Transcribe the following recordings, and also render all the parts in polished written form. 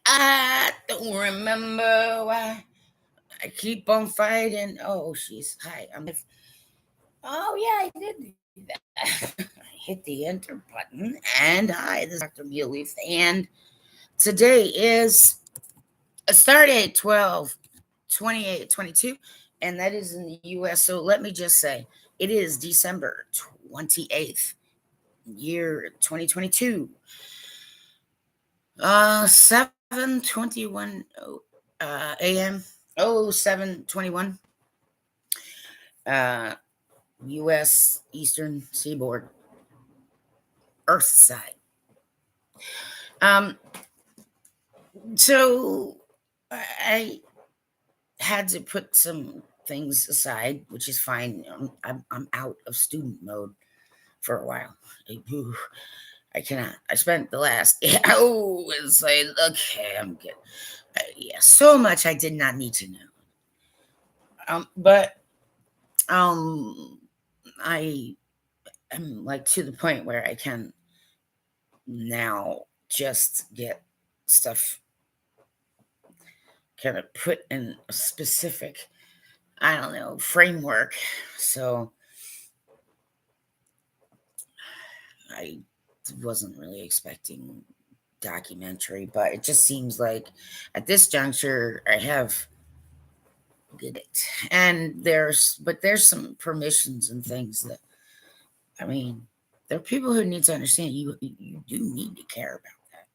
I don't remember why I keep on fighting. Oh, she's hi. I'm live. Oh yeah, I did do that. I hit the enter button, and hi, this is Dr. Lueth, and today is a start date 12/28/22, and that is in the U.S. So let me just say, it is December 28th, year 2022. 7:21 a.m. 07:21 uh US Eastern Seaboard, Earth side. Um so I had to put some things aside, which is fine. I'm out of student mode for a while. I cannot. I spent the last it's like, okay, I'm good. Yeah, so much I did not need to know. But um I am like to the point where I can now just get stuff kind of put in a specific, I don't know, framework. So I wasn't really expecting documentary, but it just seems like at this juncture I have did it. And there's some permissions and things that, I mean, there are people who need to understand you do need to care about that.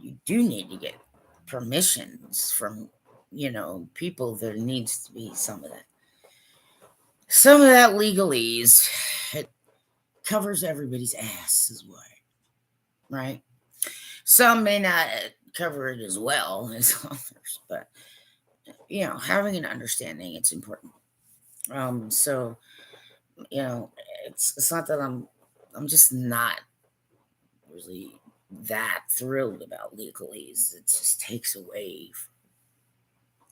You do need to get permissions from, people. There needs to be some of that legalese. It covers everybody's ass as well, right? Some may not cover it as well as others, but having an understanding, it's important. So you know, it's not that I'm just not really that thrilled about legalese. It just takes away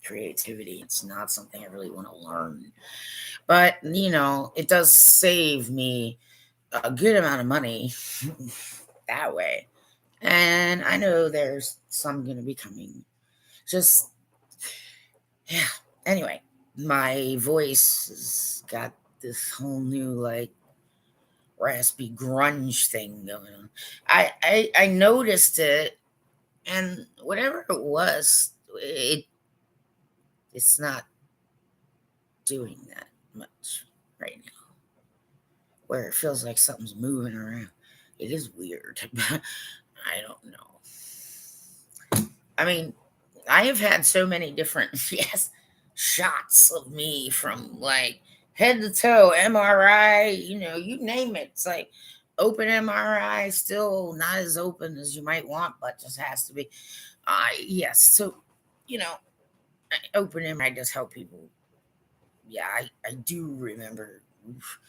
creativity. It's not something I really want to learn. But, it does save me a good amount of money that way. And I know there's some going to be coming. Just, yeah. Anyway, my voice has got this whole new, like, raspy grunge thing going on. I noticed it, and whatever it was, it's not doing that much right now, where it feels like something's moving around. It is weird, but I don't know. I mean, I have had so many different yes shots of me from like head to toe, MRI, you name it. It's like open MRI, still not as open as you might want, but just has to be. Yes, so you know, open MRI does help people. Yeah, I do remember. Oof,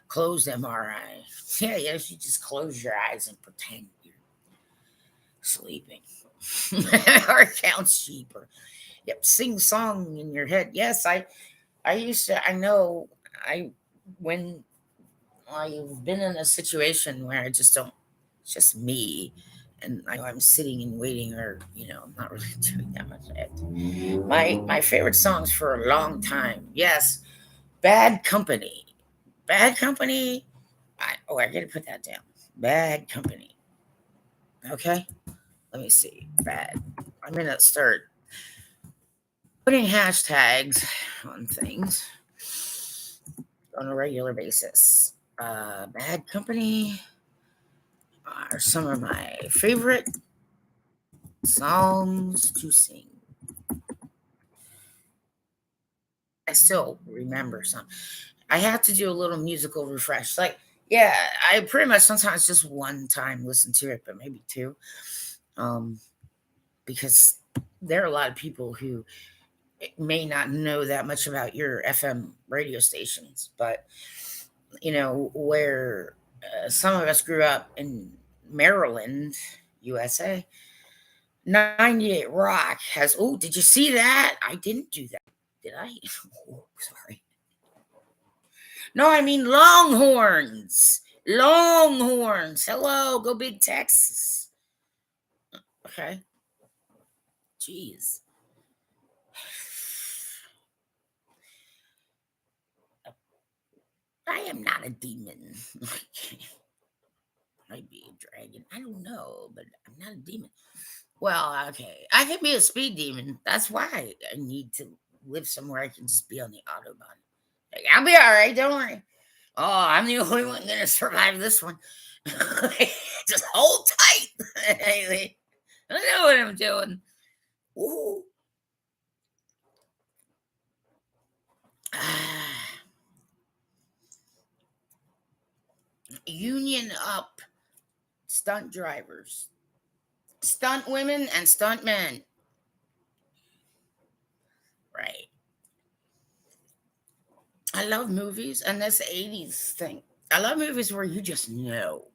closed MRI. Yeah, yes, you just close your eyes and pretend you're sleeping. Or counts sheep, or yep, sing song in your head. Yes, I used to. I know. I when I've been in a situation where I just don't. It's just me, and I know I'm sitting and waiting, or I'm not really doing that much. My favorite songs for a long time. Yes, Bad Company. Bad Company. I gotta put that down. Bad Company. Okay. Let me see. Bad. I'm gonna start putting hashtags on things on a regular basis. Bad Company are some of my favorite songs to sing. I still remember some. I have to do a little musical refresh. Like, yeah, I pretty much sometimes just one time listen to it, but maybe two. Um, because there are a lot of people who may not know that much about your FM radio stations, but where some of us grew up in Maryland, USA. 98 Rock has. Oh, did you see that? I didn't do that. Did I? Oh, sorry. No, I mean Longhorns. Longhorns. Hello, go Big Texas. Okay. Jeez. I am not a demon. Might be a dragon. I don't know, but I'm not a demon. Well, okay. I can be a speed demon. That's why I need to live somewhere I can just be on the Autobahn. Like, I'll be all right. Don't worry. Oh, I'm the only one going to survive this one. Just hold tight. I know what I'm doing. Ooh. Union up stunt drivers, stunt women, and stunt men. Right. I love movies and this 80s thing. I love movies where you just know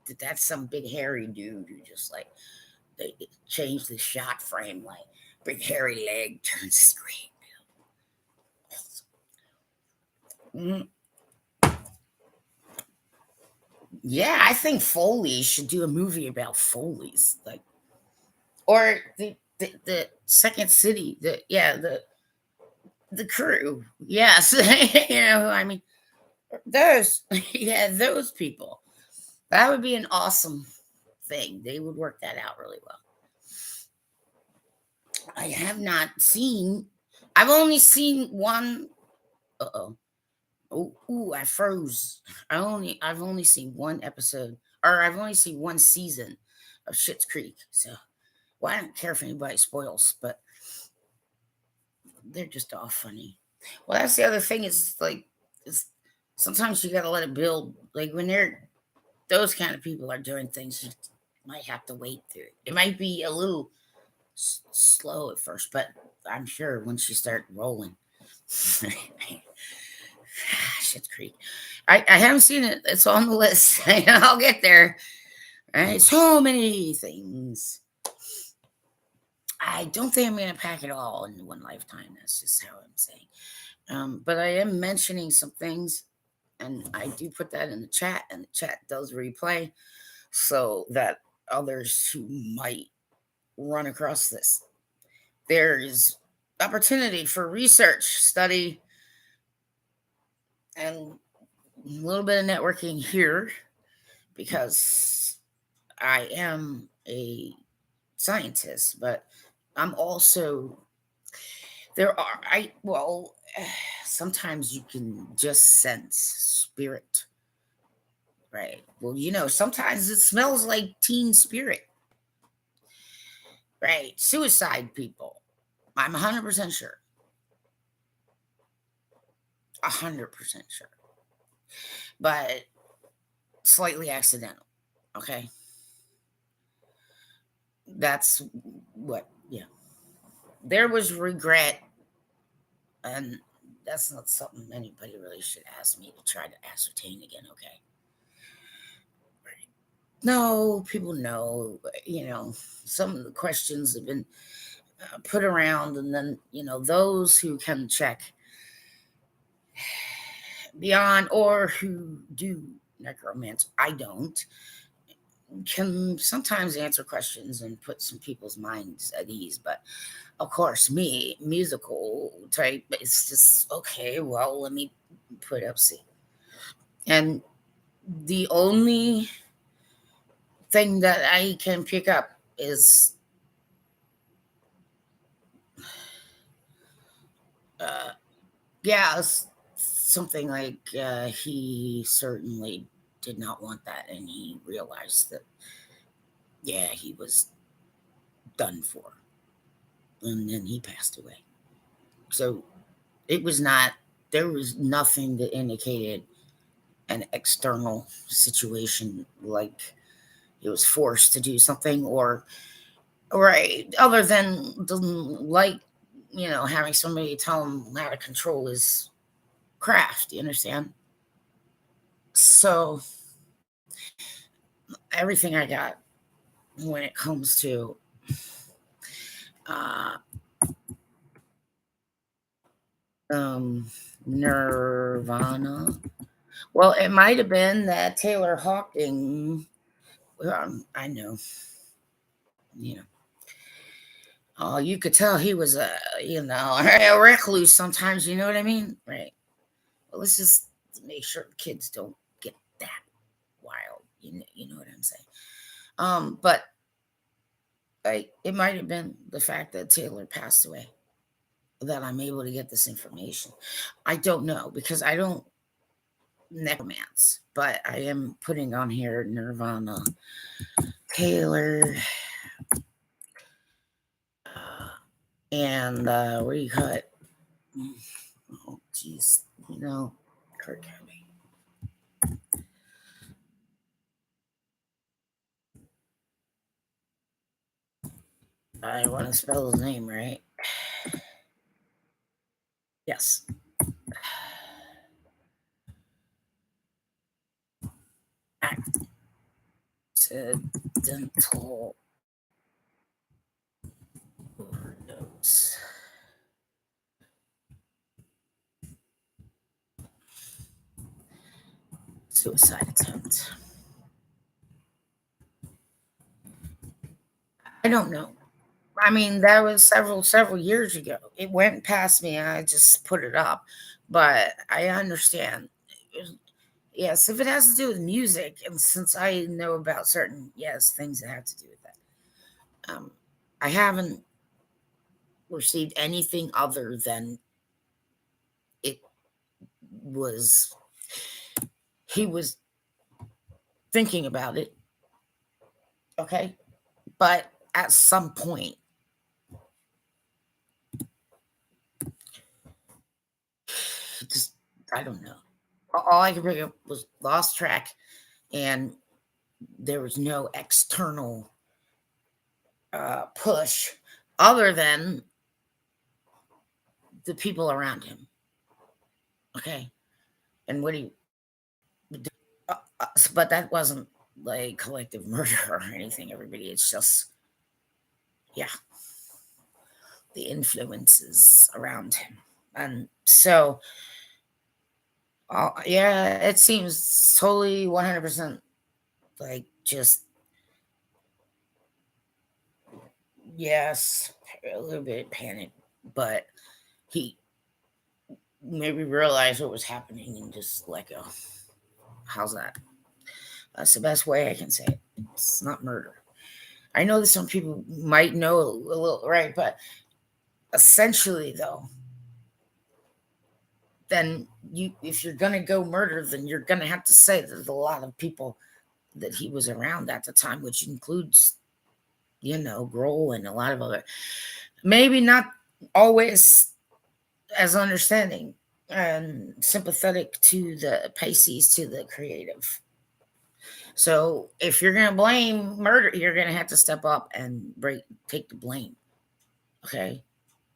that that's some big hairy dude who just like they change the shot frame like big hairy leg turns straight. Mm, yeah, I think Foley should do a movie about Foley's, like, or the Second City, the crew. Yes, I mean, those, yeah, those people. That would be an awesome thing. They would work that out really well. I have not seen. I've only seen one. Uh oh. Oh, ooh, I froze. I've only seen one episode, or I've only seen one season of Schitt's Creek. So, well, I don't care if anybody spoils, but they're just all funny. Well, that's the other thing is like, is sometimes you got to let it build. Like when they're those kind of people are doing things, you might have to wait through it. It might be a little slow at first, but I'm sure once you start rolling. Shit's Creek. I haven't seen it. It's on the list. I'll get there. Right? So many things. I don't think I'm going to pack it all in one lifetime. That's just how I'm saying. But I am mentioning some things, and I do put that in the chat, and the chat does replay so that others who might run across this, there is opportunity for research, study, and a little bit of networking here because I am a scientist, but I'm also there are I well sometimes you can just sense spirit, right? Well, sometimes it smells like teen spirit, right? Suicide people. I'm 100% sure. 100% sure. But slightly accidental. Okay. That's what, yeah. There was regret, and that's not something anybody really should ask me to try to ascertain again, okay? No, people know, some of the questions have been put around, and then, those who can check beyond or who do necromancy, I don't, can sometimes answer questions and put some people's minds at ease. But of course, me, musical type, it's just okay. Well, let me put up C. And the only thing that I can pick up is uh, yeah, something like he certainly did not want that, and he realized that yeah, he was done for, and then he passed away. So it was not. There was nothing that indicated an external situation like he was forced to do something or right other than like having somebody tell him how to control his craft. You understand? So everything I got when it comes to uh, Nirvana. Well, it might have been that Taylor Hawking. I know, you know. Oh, you could tell he was a recluse sometimes. You know what I mean, right? Well, let's just make sure kids don't get that wild. You know what I'm saying? But it might have been the fact that Taylor passed away that I'm able to get this information. I don't know because I don't necromance, but I am putting on here Nirvana, Taylor, and what do you call it? Oh, jeez, Kurt Cobain. I want to spell his name right. Yes. Accidental overdose. Suicide attempt. I don't know. I mean, that was several years ago. It went past me. I just put it up, but I understand. Yes, if it has to do with music, and since I know about certain things that have to do with that, I haven't received anything other than it was he was thinking about it. Okay, but at some point, just I don't know. All I could bring up was lost track, and there was no external push other than the people around him. Okay, and what he, but that wasn't like collective murder or anything. Everybody, it's just yeah, the influences around him, and so yeah, it seems totally 100% like just yes, a little bit panicked, but he maybe realized what was happening and just let go. How's that? That's the best way I can say it. It's not murder. I know that some people might know a little, right? But essentially, though, then if you're gonna go murder, then you're gonna have to say that there's a lot of people that he was around at the time, which includes, Grohl and a lot of other, maybe not always as understanding and sympathetic to the Pisces, to the creative. So if you're gonna blame murder, you're gonna have to step up and take the blame. Okay.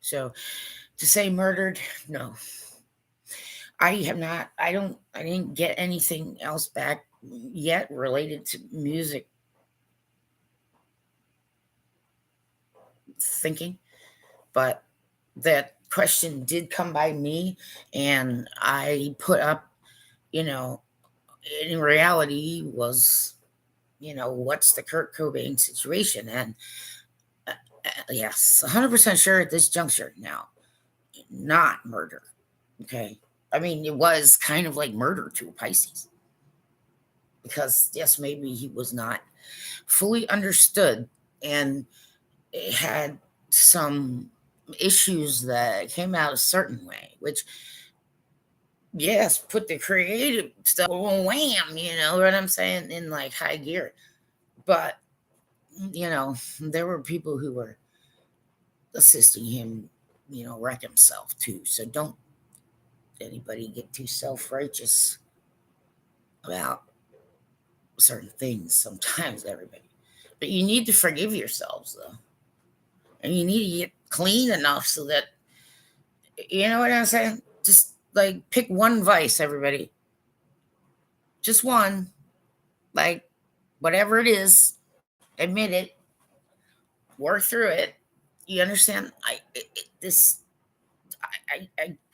So to say murdered, no. I have not I didn't get anything else back yet related to music thinking, but that question did come by me and I put up, you know, in reality was, what's the Kurt Cobain situation? And yes, 100% sure at this juncture now, not murder. Okay. I mean, it was kind of like murder to a Pisces because, yes, maybe he was not fully understood and it had some issues that came out a certain way, which, yes, put the creative stuff, wham, you know what I'm saying, in like high gear. But, there were people who were assisting him, wreck himself too. So don't anybody get too self righteous about certain things sometimes, everybody. But you need to forgive yourselves, though. And you need to get clean enough so that, you know what I'm saying? Just like pick one vice, everybody. Just one. Like, whatever it is, admit it, work through it. You understand?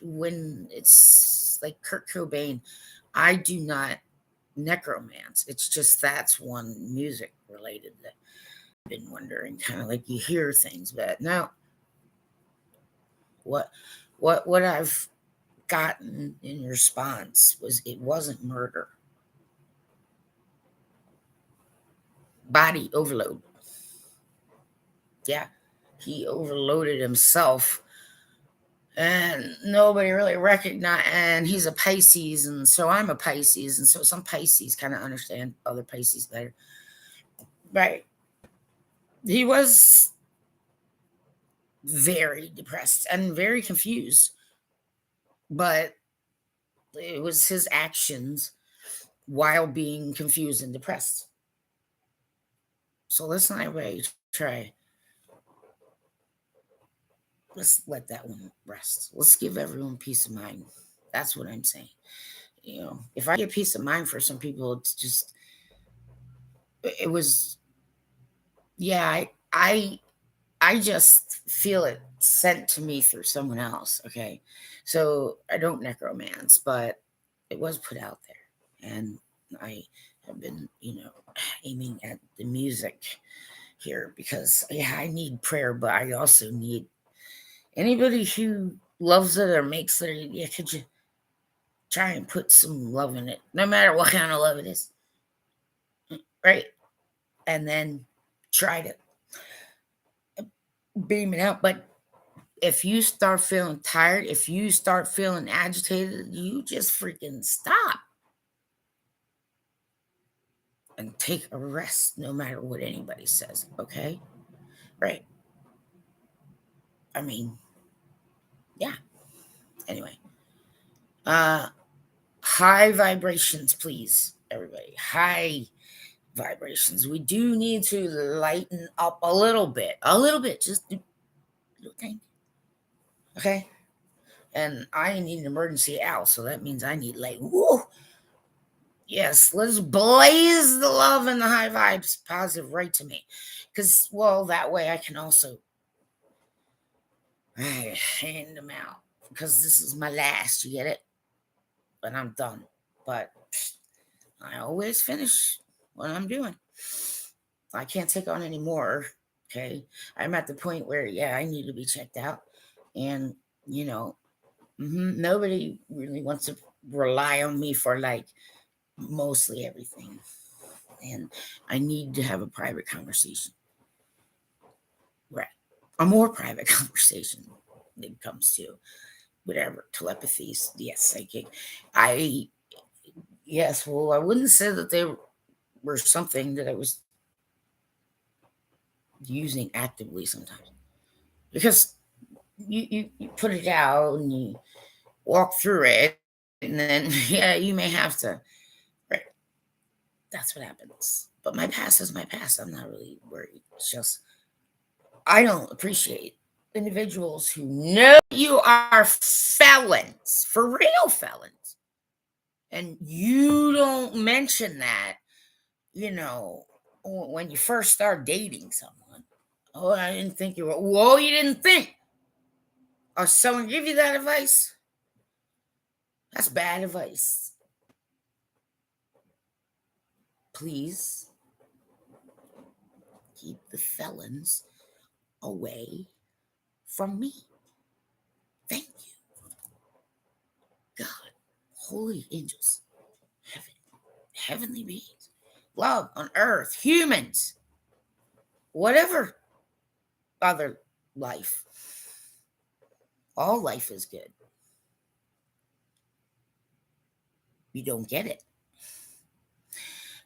When it's like Kurt Cobain, I do not necromance. It's just that's one music related. been wondering, kind of like you hear things, but now what what I've gotten in response was it wasn't murder. Body overload. Yeah. He overloaded himself and nobody really recognized, and he's a Pisces and so I'm a Pisces, and so some Pisces kind of understand other Pisces better. Right. He was very depressed and very confused, but it was his actions while being confused and depressed. So let's not everybody try. Let's let that one rest. Let's give everyone peace of mind. That's what I'm saying. If I get peace of mind for some people, it's just it was yeah. I just feel it sent to me through someone else. Okay, so I don't necromance, but it was put out there, and I have been aiming at the music here because yeah, I need prayer, but I also need anybody who loves it or makes it. Yeah, could you try and put some love in it, no matter what kind of love it is, right? And then try to beam it out. But if you start feeling tired, if you start feeling agitated, you just freaking stop and take a rest, no matter what anybody says. Okay, right? I mean, yeah. Anyway, uh, high vibrations, please, everybody. High vibrations. We do need to lighten up a little bit, just a little thing. Okay. And I need an emergency out, so that means I need like, whoa, yes, let's blaze the love and the high vibes positive right to me. Because, well, that way I can also hand them out. Because this is my last, you get it? But I'm done. But I always finish what I'm doing. I can't take on any more. Okay. I'm at the point where, yeah, I need to be checked out. And, you know, nobody really wants to rely on me for like mostly everything. And I need to have a private conversation. Right. A more private conversation when it comes to whatever telepathies. Yes, psychic. I yes, well, I wouldn't say that they were something that I was using actively sometimes. Because you put it out and you walk through it, and then yeah, you may have to right. That's what happens. But my past is my past. I'm not really worried. It's just I don't appreciate individuals who know you are felons, for real felons, and you don't mention that, when you first start dating someone. Oh, I didn't think you were. Whoa, you didn't think. Or someone give you that advice? That's bad advice. Please keep the felons away from me. Thank you, God, holy angels, heaven, heavenly beings, love on earth, humans, whatever other life. All life is good. You don't get it.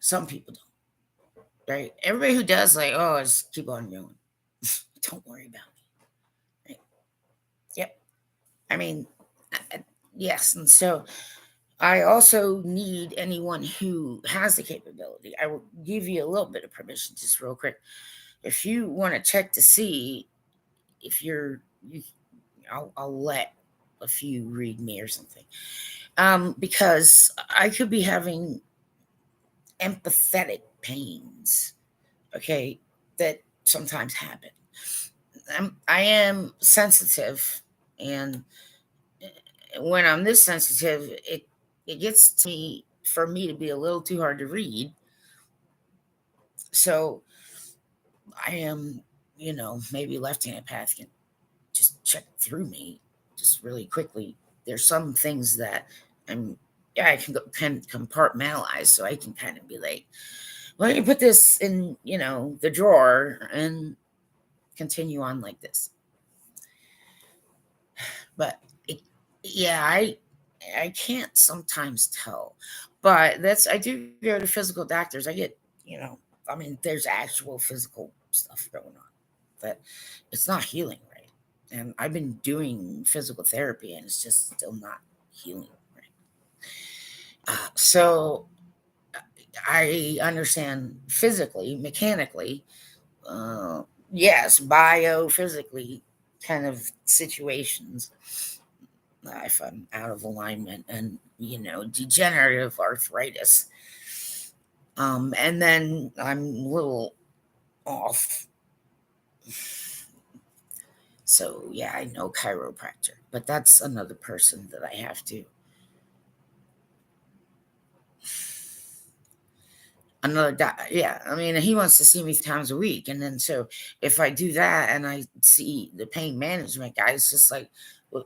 Some people don't. Right? Everybody who does, like, oh, just keep on going. Don't worry about me. Right? Yep. I mean, yes. And so I also need anyone who has the capability. I will give you a little bit of permission, just real quick. If you want to check to see if I'll let a few read me or something. Because I could be having empathetic pains, okay, that sometimes happen. I am sensitive, and when I'm this sensitive, it gets to me for me to be a little too hard to read. So I am, maybe left-handed path can just check through me just really quickly. There's some things that I'm, yeah, I can compartmentalize, so I can kind of be like, well, you put this in, the drawer and continue on like this. But it, yeah, I can't sometimes tell. But I do go to physical doctors. I get, I mean, there's actual physical stuff going on, but it's not healing right. And I've been doing physical therapy, and it's just still not healing right. So I understand physically, mechanically, uh, yes, biophysically kind of situations. If I'm out of alignment and, degenerative arthritis. And then I'm a little off. So yeah, I know chiropractor, but that's another person that I have to. Yeah, I mean, he wants to see me 3 times a week, and then so if I do that and I see the pain management guy, it's just like, well,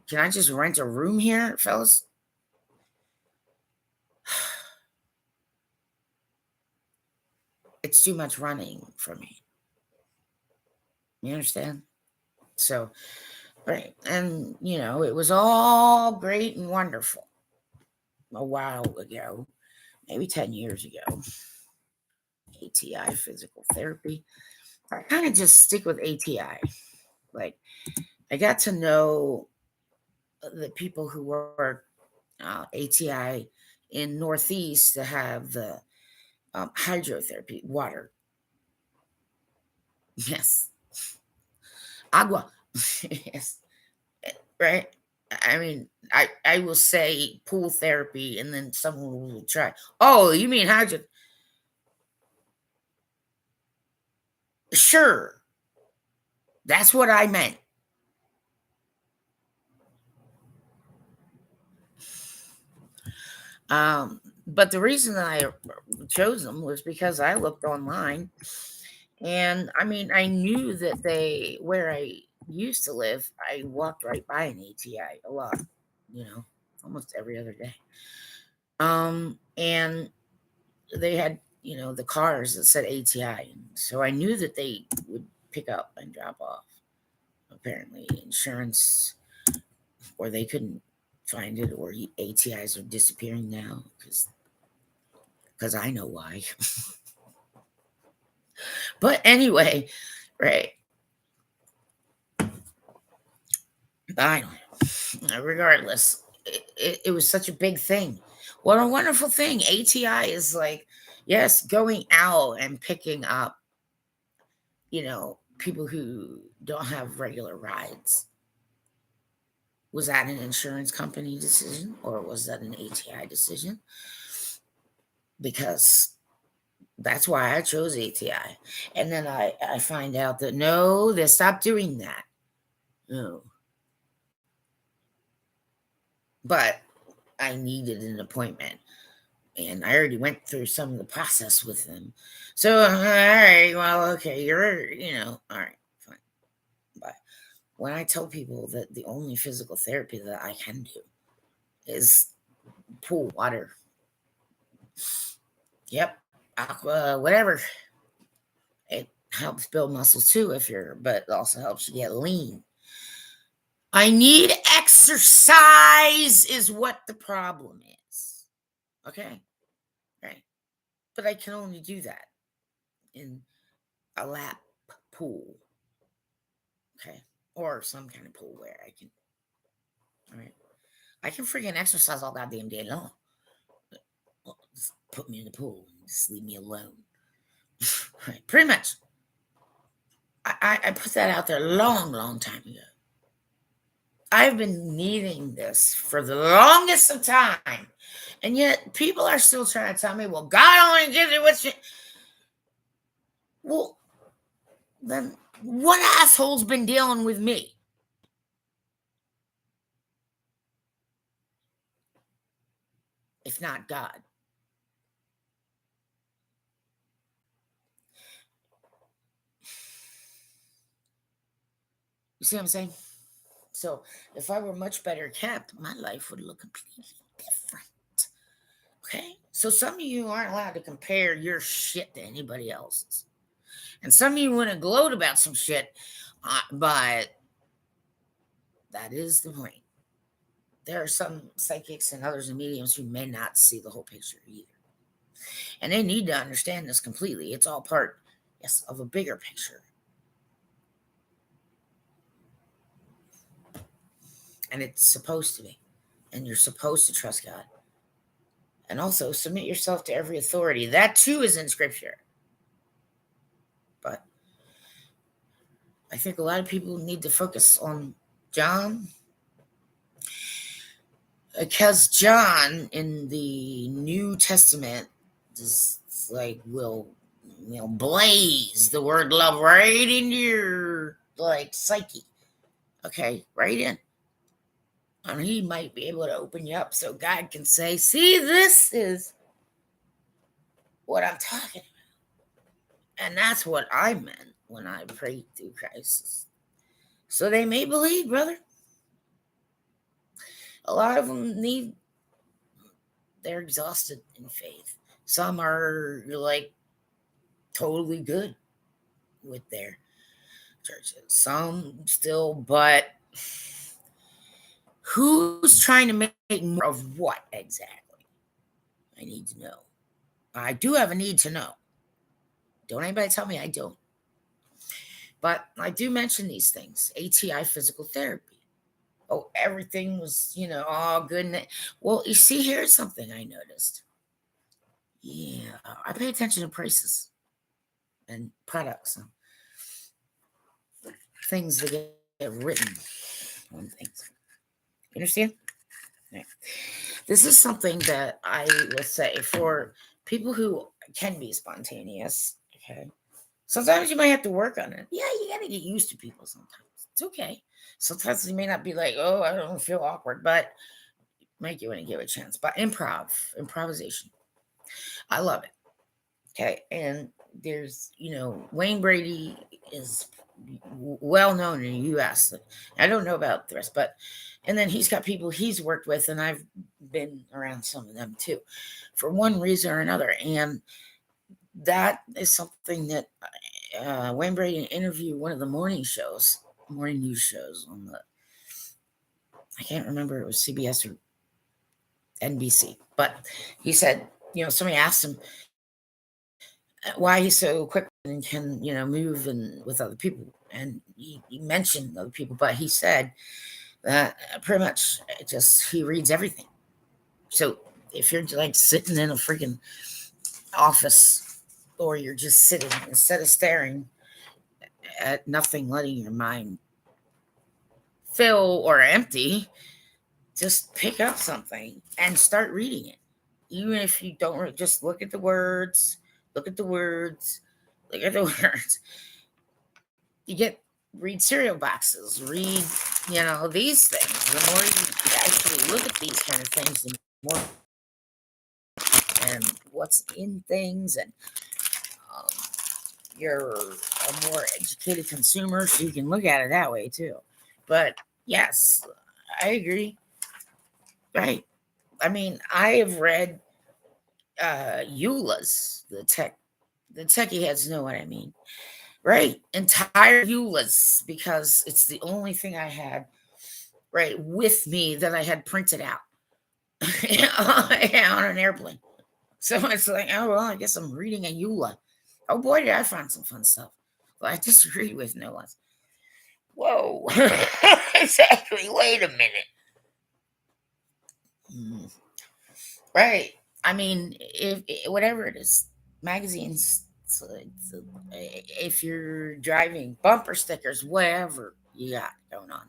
can I just rent a room here, fellas? It's too much running for me. You understand? So, right. And, it was all great and wonderful a while ago, maybe 10 years ago. ATI, physical therapy. I kind of just stick with ATI. Like, I got to know the people who work ATI in Northeast that have the hydrotherapy, water. Yes. Agua. Yes. Right. I mean, I will say pool therapy, and then someone will try, oh, you mean hydro? Sure. That's what I meant. But the reason that I chose them was because I looked online, and I mean, I knew that where I used to live, I walked right by an ATI a lot, you know, almost every other day. And they had, the cars that said ATI. So I knew that they would pick up and drop off. Apparently, insurance, or they couldn't find it, or ATIs are disappearing now because I know why. But anyway, right. I don't know. Regardless, it was such a big thing. What a wonderful thing. ATI is like, yes, going out and picking up, people who don't have regular rides. Was that an insurance company decision, or was that an ATI decision? Because that's why I chose ATI. And then I find out that no, they stopped doing that. No. But I needed an appointment, and I already went through some of the process with them. So, all right, well, okay, all right, fine. But when I tell people that the only physical therapy that I can do is pool water, yep, aqua, whatever, it helps build muscles too, but it also helps you get lean. I need exercise, is what the problem is. Okay, right. But I can only do that in a lap pool, okay, or some kind of pool where I can. All right, I can freaking exercise all goddamn day long. Well, just put me in the pool and just leave me alone. Right, pretty much. I put that out there a long, long time ago. I've been needing this for the longest of time, and yet people are still trying to tell me, "Well, God only gives you what you." Well, then what asshole's been dealing with me? If not God. You see what I'm saying? So if I were much better kept, my life would look completely different. Okay? So some of you aren't allowed to compare your shit to anybody else's. And some of you want to gloat about some shit, but that is the point. There are some psychics and others and mediums who may not see the whole picture either. And they need to understand this completely. It's all part, yes, of a bigger picture. And it's supposed to be. And you're supposed to trust God. And also submit yourself to every authority. That too is in scripture. But I think a lot of people need to focus on John. Because John in the New Testament is like will blaze the word love right into your like psyche. Okay, right in. And he might be able to open you up so God can say, see, this is what I'm talking about. And that's what I meant when I prayed through Christ. So they may believe, brother. A lot of them they're exhausted in faith. Some are like totally good with their churches. Some still, but who's trying to make more of what exactly? I need to know. I do have a need to know. Don't anybody tell me I don't. But I do mention these things. ATI physical therapy. Oh, everything was, all good. Well, you see, here's something I noticed. Yeah, I pay attention to prices and products and things that get written on things. You understand? Right. This is something that I will say for people who can be spontaneous. Okay. Sometimes you might have to work on it. Yeah, you got to get used to people sometimes. It's okay. Sometimes you may not be like, oh, I don't feel awkward, but might you want to give it a chance. But improvisation. I love it. Okay. And there's, Wayne Brady is well known in the US. I don't know about the rest, and then he's got people he's worked with, and I've been around some of them too, for one reason or another. And that is something that Wayne Brady interviewed one of the morning news shows on I can't remember, it was CBS or NBC, but he said, somebody asked him why he's so quick and can, move and with other people. And he mentioned other people, but he said that pretty much he reads everything. So if you're like sitting in a freaking office, or you're just sitting instead of staring at nothing, letting your mind fill or empty, just pick up something and start reading it. Even if you don't, just look at the words, look at the words. Read cereal boxes, read, these things. The more you actually look at these kind of things, the more and what's in things, and um, you're a more educated consumer, so you can look at it that way too. But yes, I agree. Right. I mean, I have read EULAs, the techie heads know what I mean. Right. Entire EULAs, because it's the only thing I had right with me that I had printed out on an airplane. So it's like, oh, well, I guess I'm reading a EULA. Oh boy, did I find some fun stuff. Well, I disagree with no one. Whoa. Exactly. Wait a minute. Right. I mean, if whatever it is, magazines, if you're driving, bumper stickers, whatever you got going on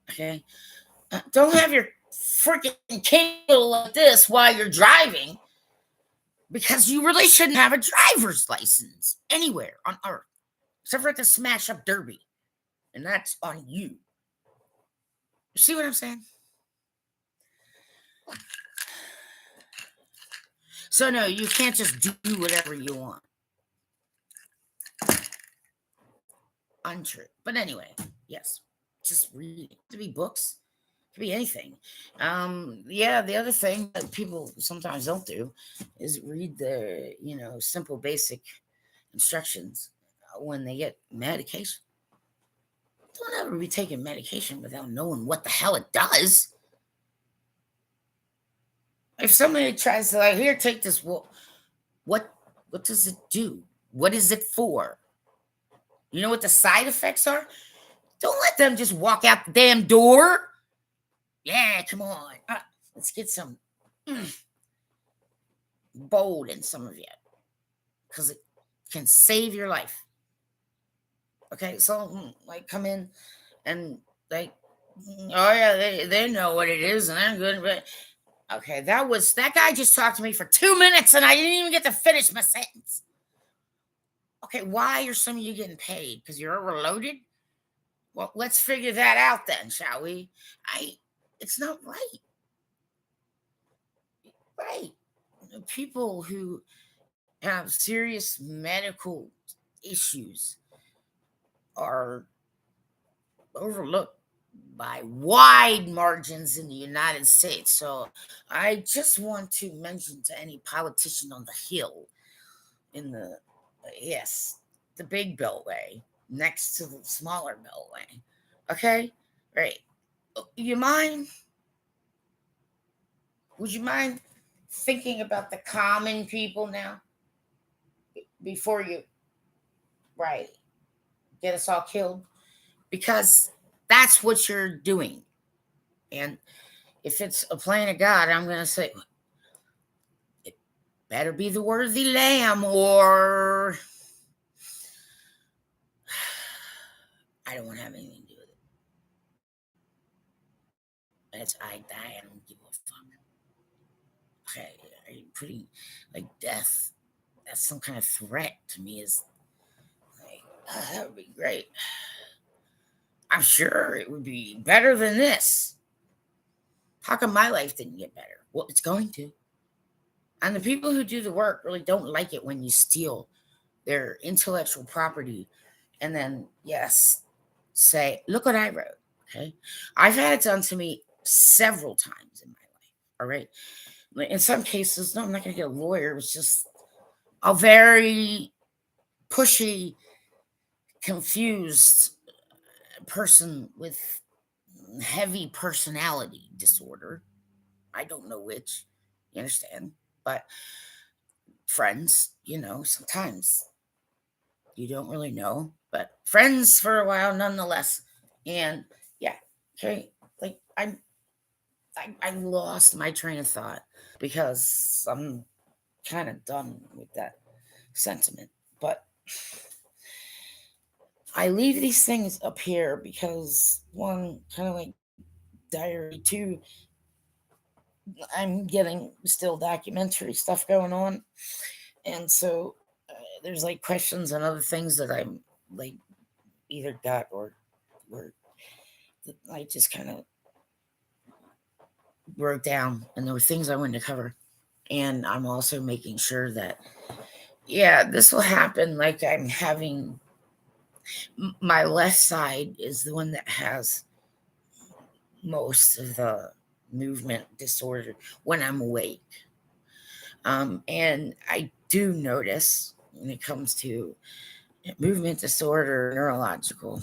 there. Okay. Don't have your freaking Kindle like this while you're driving, because you really shouldn't have a driver's license anywhere on earth except for at the smash up derby. And that's on you. See what I'm saying? So no, you can't just do whatever you want. Untrue. But anyway, yes. Just read. It could be books. It could be anything. Yeah, the other thing that people sometimes don't do is read the, simple basic instructions when they get medication. Don't ever be taking medication without knowing what the hell it does. If somebody tries to like, here, take this, well, what what does it do? What is it for? You know what the side effects are? Don't let them just walk out the damn door. Yeah, come on. Let's get some bold in some of you because it can save your life. Okay, so like come in and like, oh yeah, they know what it is and they're good, but okay, that guy just talked to me for 2 minutes and I didn't even get to finish my sentence. Okay, why are some of you getting paid? Because you're overloaded? Well, let's figure that out then, shall we? It's not right. Right. People who have serious medical issues are overlooked by wide margins in the United States. So I just want to mention to any politician on the Hill in the, yes, the big beltway next to the smaller beltway. Okay? Right. You mind? Would you mind thinking about the common people now before you, right, get us all killed? Because that's what you're doing. And if it's a plan of God, I'm going to say, it better be the worthy lamb, or I don't want to have anything to do with it. That's I die. I don't give a fuck. Okay, are you putting like death? That's some kind of threat to me. Is like, that would be great. I'm sure it would be better than this. How come my life didn't get better? Well, it's going to. And the people who do the work really don't like it when you steal their intellectual property and then, yes, say, look what I wrote. Okay. I've had it done to me several times in my life. All right. In some cases, no, I'm not going to get a lawyer. It was just a very pushy, confused person with heavy personality disorder. I don't know which. You understand? But friends, sometimes you don't really know, but friends for a while nonetheless. And yeah, okay, like I lost my train of thought because I'm kind of done with that sentiment. But I leave these things up here because one, kind of like diary, two, I'm getting still documentary stuff going on, and so there's like questions and other things that I'm like either got or I just kind of wrote down, and there were things I wanted to cover. And I'm also making sure that, yeah, this will happen. Like I'm having my left side is the one that has most of the movement disorder when I'm awake. And I do notice when it comes to movement disorder, neurological.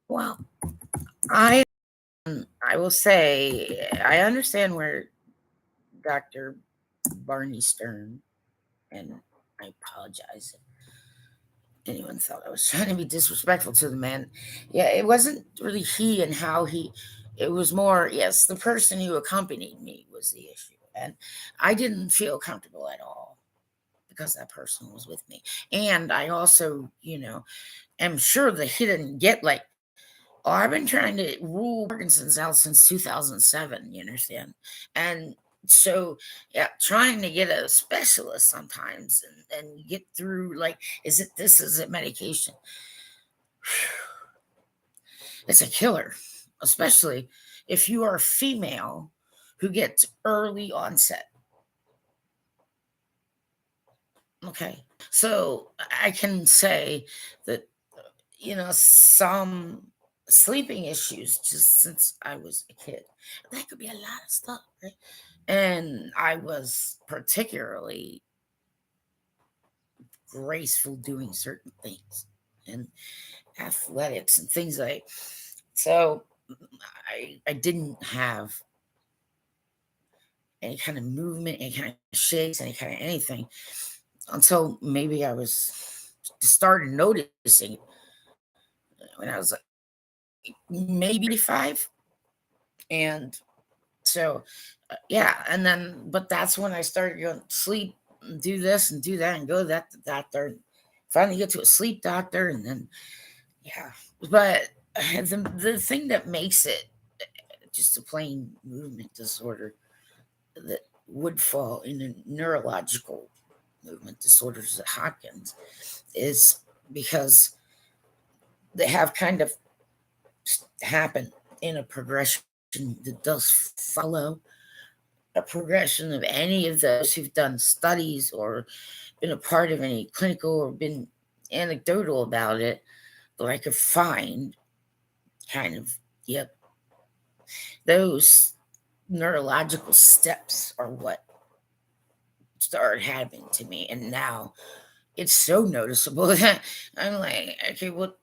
Well, I I will say I understand where Dr. Barney Stern, and I apologize if anyone thought I was trying to be disrespectful to the man. Yeah, it wasn't really he and how he, it was more, yes, the person who accompanied me was the issue. And I didn't feel comfortable at all because that person was with me. And I also, am sure that he didn't get like, oh, I've been trying to rule Parkinson's out since 2007, you understand? And so, yeah, trying to get a specialist sometimes and get through like, is it this? Is it medication? It's a killer, especially if you are a female who gets early onset. Okay. So I can say that, some sleeping issues just since I was a kid. That could be a lot of stuff, right? And I was particularly graceful doing certain things and athletics and things like so I didn't have any kind of movement, any kind of shakes, any kind of anything until maybe I was started noticing when I was like maybe 35. And so yeah, and then but that's when I started going to sleep and do this and do that and go to that to the doctor. Finally get to a sleep doctor and then yeah. But the thing that makes it just a plain movement disorder that would fall into neurological movement disorders at Hopkins is because they have kind of happen in a progression that does follow a progression of any of those who've done studies or been a part of any clinical or been anecdotal about it that I could find kind of, yep, those neurological steps are what started happening to me. And now it's so noticeable that I'm like, okay, well,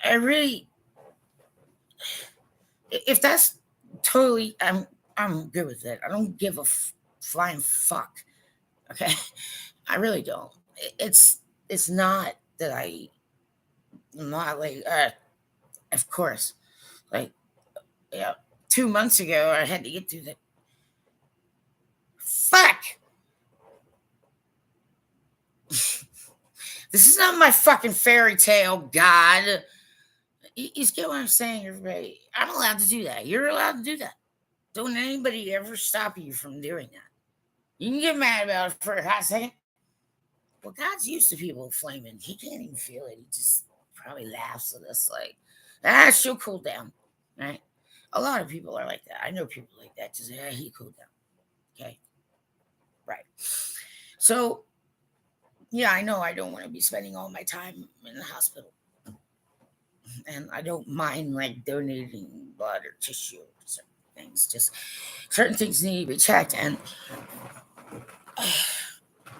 I really, if that's totally, I'm good with it. I don't give a flying fuck. Okay, I really don't. It's not that I'm not like, of course, like yeah, 2 months ago I had to get through the fuck. This is not my fucking fairy tale, God. You get what I'm saying, everybody? I'm allowed to do that. You're allowed to do that. Don't anybody ever stop you from doing that. You can get mad about it for a hot second. Well, God's used to people flaming. He can't even feel it. He just probably laughs at us like, she'll cool down. Right? A lot of people are like that. I know people like that. Just, he cooled down. Okay. Right. So, yeah, I know I don't want to be spending all my time in the hospital. And I don't mind like donating blood or tissue or certain things. Just certain things need to be checked. And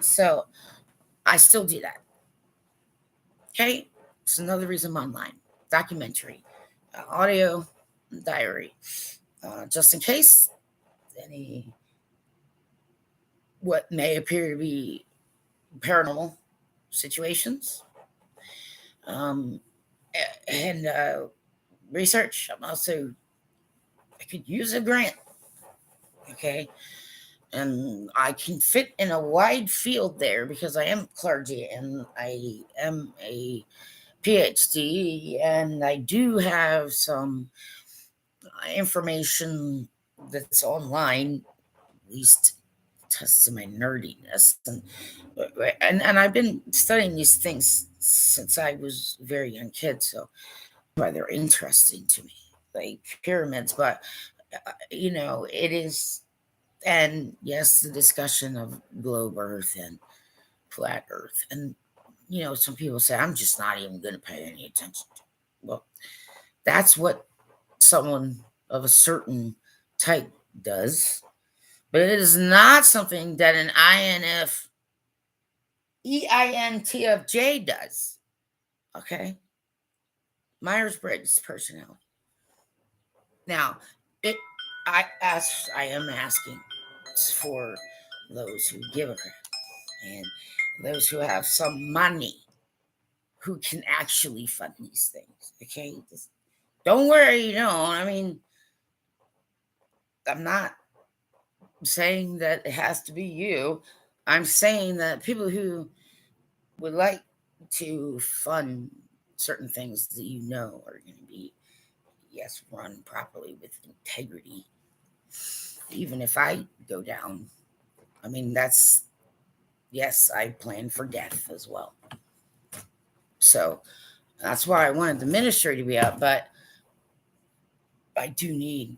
so I still do that. Okay. It's another reason I'm online. Documentary, audio, diary. Just in case any what may appear to be paranormal situations. Um, and research. I could use a grant. Okay. And I can fit in a wide field there because I am clergy and I am a PhD and I do have some information that's online, at least tests my nerdiness. And I've been studying these things since I was a very young kid, so why they're interesting to me, like pyramids. But it is, and yes, the discussion of globe Earth and flat Earth, and some people say I'm just not even going to pay any attention to. Well, that's what someone of a certain type does, but it is not something that an EINTFJ does. Okay, Myers-Briggs personality. Now, it I am asking for those who give a crap and those who have some money who can actually fund these things. Okay, just don't worry. I mean, I'm not saying that it has to be you. I'm saying that people who would like to fund certain things that are going to be, yes, run properly with integrity. Even if I go down, I mean, yes, I plan for death as well. So that's why I wanted the ministry to be up, but I do need,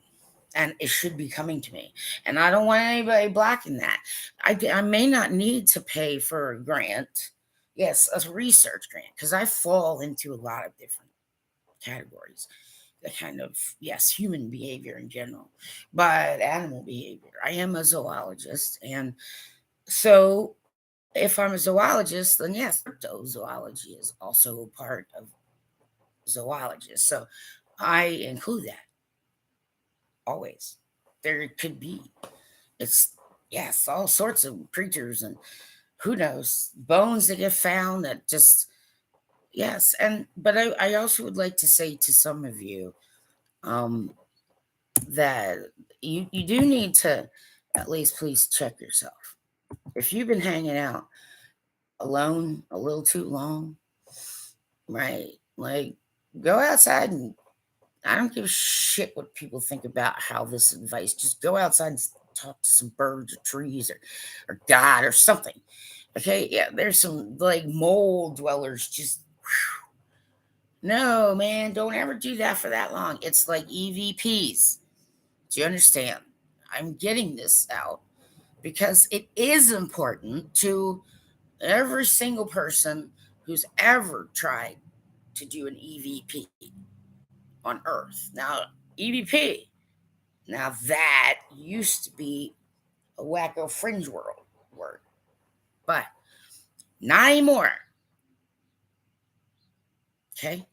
and it should be coming to me. And I don't want anybody blocking that. I may not need to pay for a grant. Yes, a research grant, because I fall into a lot of different categories. The kind of, yes, human behavior in general, but animal behavior. I am a zoologist. And so if I'm a zoologist, then yes, cryptozoology is also part of zoologist. So I include that always. There could be, it's, yes, all sorts of creatures and who knows, bones that get found that just, yes. And, but I also would like to say to some of you, um, that you do need to at least please check yourself. If you've been hanging out alone a little too long, right? Like, go outside and I don't give a shit what people think about how this advice. Just go outside and talk to some birds or trees or God or something. Okay, yeah, there's some like mole dwellers. Just no, man, don't ever do that for that long. It's like EVPs. Do you understand? I'm getting this out because it is important to every single person who's ever tried to do an EVP on Earth. Now, EVP, now that used to be a wacko fringe world word, but not anymore. Okay?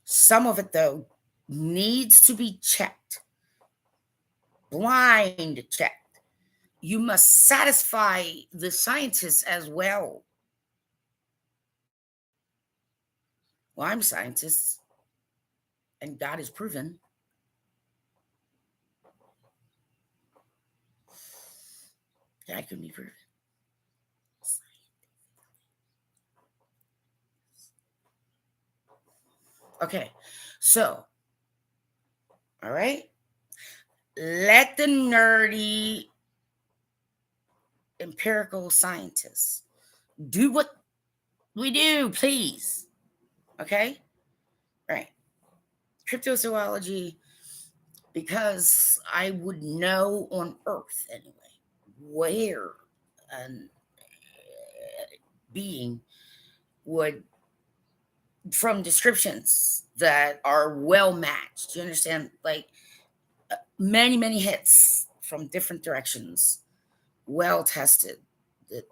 Some of it, though, needs to be checked, blind checked. You must satisfy the scientists as well. Well, I'm a scientist, and God has proven that can be proven. Okay, so, all right, let the nerdy empirical scientists do what we do, please. Okay, right. Cryptozoology, because I would know on Earth anyway where a being would, from descriptions that are well matched. You understand? Like many hits from different directions, well tested. That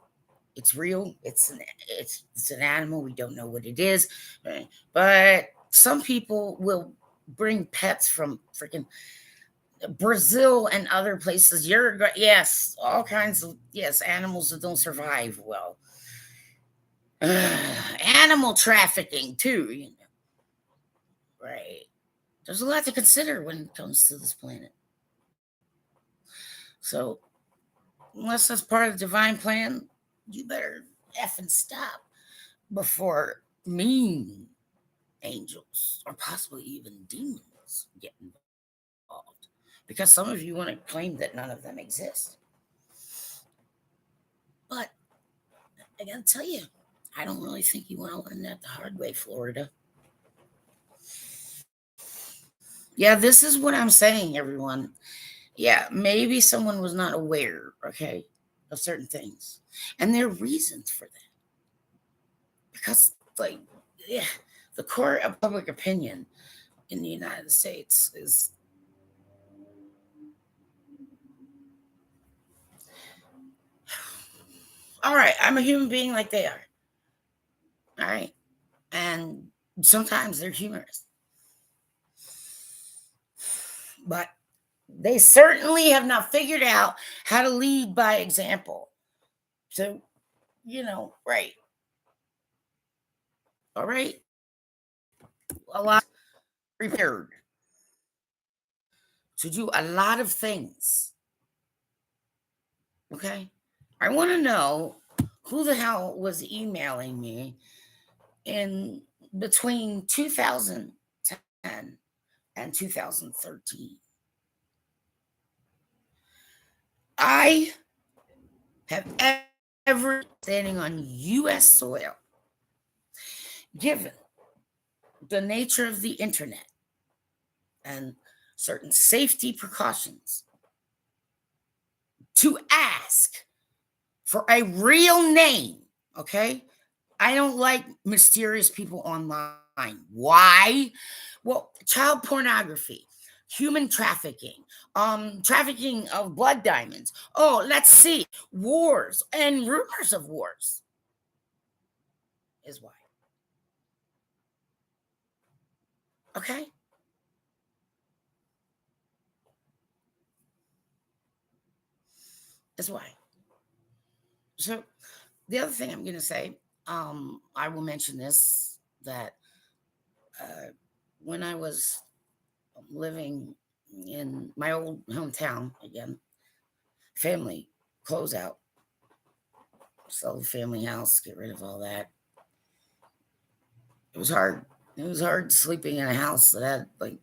it's real. It's an animal. We don't know what it is, right? But some people will bring pets from freaking Brazil and other places. Uruguay, yes, all kinds of, yes, animals that don't survive well. Animal trafficking too, right? There's a lot to consider when it comes to this planet. So, unless that's part of the divine plan, you better effing stop before mean angels or possibly even demons get involved. Because some of you want to claim that none of them exist. But I gotta tell you, I don't really think you want to learn that the hard way, Florida. Yeah, this is what I'm saying, everyone. Yeah, maybe someone was not aware, okay, of certain things. And there are reasons for that. Because, like, yeah, the court of public opinion in the United States is, all right, I'm a human being like they are. All right. And sometimes they're humorous. But they certainly have not figured out how to lead by example. So, right. All right. A lot prepared to do a lot of things. Okay. I want to know who the hell was emailing me in between 2010 and 2013. I have ever standing on U.S. soil, given the nature of the internet and certain safety precautions, to ask for a real name. Okay. I don't like mysterious people online. Why? Well, child pornography, human trafficking, trafficking of blood diamonds. Oh, let's see, wars and rumors of wars is why. Okay? Is why. So the other thing I'm going to say, I will mention this, that uh, when I was living in my old hometown again, family closeout, sell the family house, get rid of all that. It was hard. It was hard sleeping in a house that had like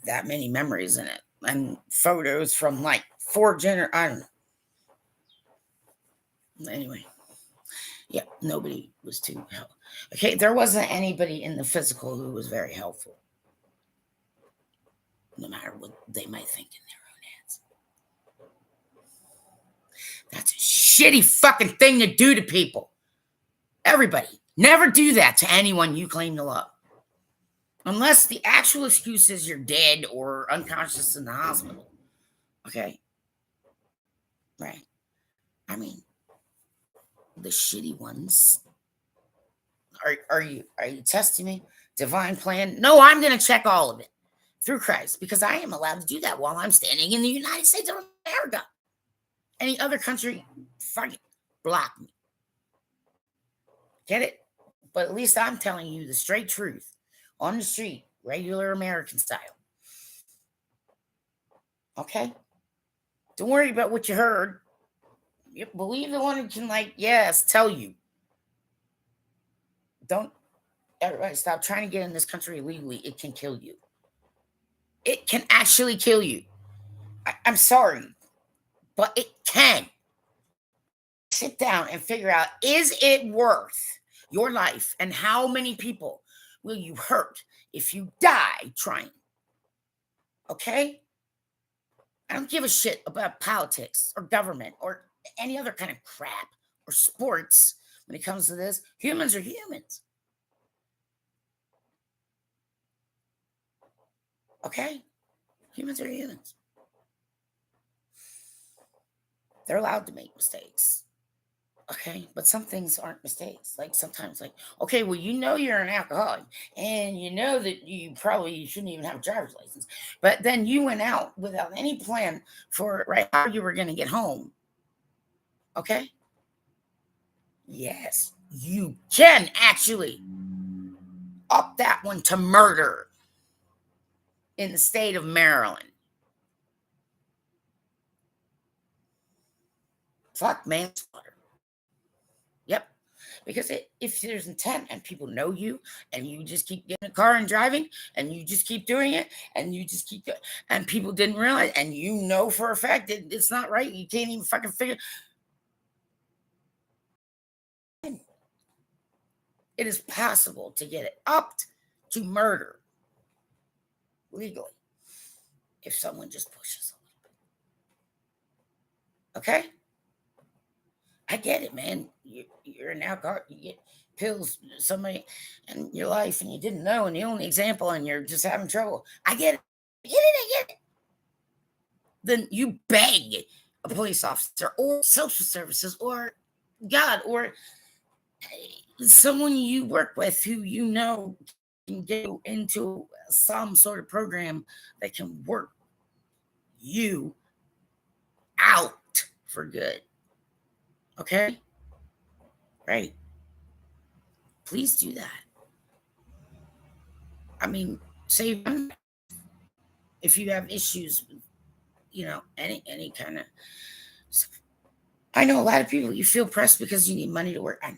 that many memories in it and photos from like I don't know. Anyway, yeah, nobody was too helpful. Okay, there wasn't anybody in the physical who was very helpful, no matter what they might think in their own heads. That's a shitty fucking thing to do to people. Everybody, never do that to anyone you claim to love. Unless the actual excuse is you're dead or unconscious in the hospital. Okay? Right. I mean, the shitty ones. Are you testing me? Divine plan? No, I'm gonna check all of it through Christ, because I am allowed to do that while I'm standing in the United States of America. Any other country, fucking block me. Get it? But at least I'm telling you the straight truth on the street, regular American style. Okay? Don't worry about what you heard. You believe the one who can, like, yes, tell you. Don't, everybody stop trying to get in this country illegally. It can kill you. It can actually kill you. I'm sorry, but it can. Sit down and figure out, is it worth your life, and how many people will you hurt if you die trying? Okay? I don't give a shit about politics or government or any other kind of crap or sports when it comes to this. Humans are humans. Okay? Humans are humans. They're allowed to make mistakes. Okay, but some things aren't mistakes. Like sometimes, like, okay, well, you know you're an alcoholic, and you know that you probably shouldn't even have a driver's license, but then you went out without any plan for right how you were going to get home. Okay, yes, you can actually up that one to murder in the state of Maryland. Fuck manslaughter. Yep. Because if there's intent and people know you, and you just keep getting a car and driving, and you just keep doing it, and you just keep doing, and people didn't realize, and you know for a fact that it's not right, you can't even fucking figure. It is possible to get it upped to murder legally if someone just pushes a little bit. Okay? I get it, man. You're an alcoholic. You get pills, somebody in your life, and you didn't know, and the only example, and you're just having trouble. I get it. I get it. Then you beg a police officer or social services or God or someone you work with who you know can get you into some sort of program that can work you out for good. Okay? Right. Please do that. I mean, save if you have issues with, any kind of stuff. I know a lot of people, you feel pressed because you need money to work. I know.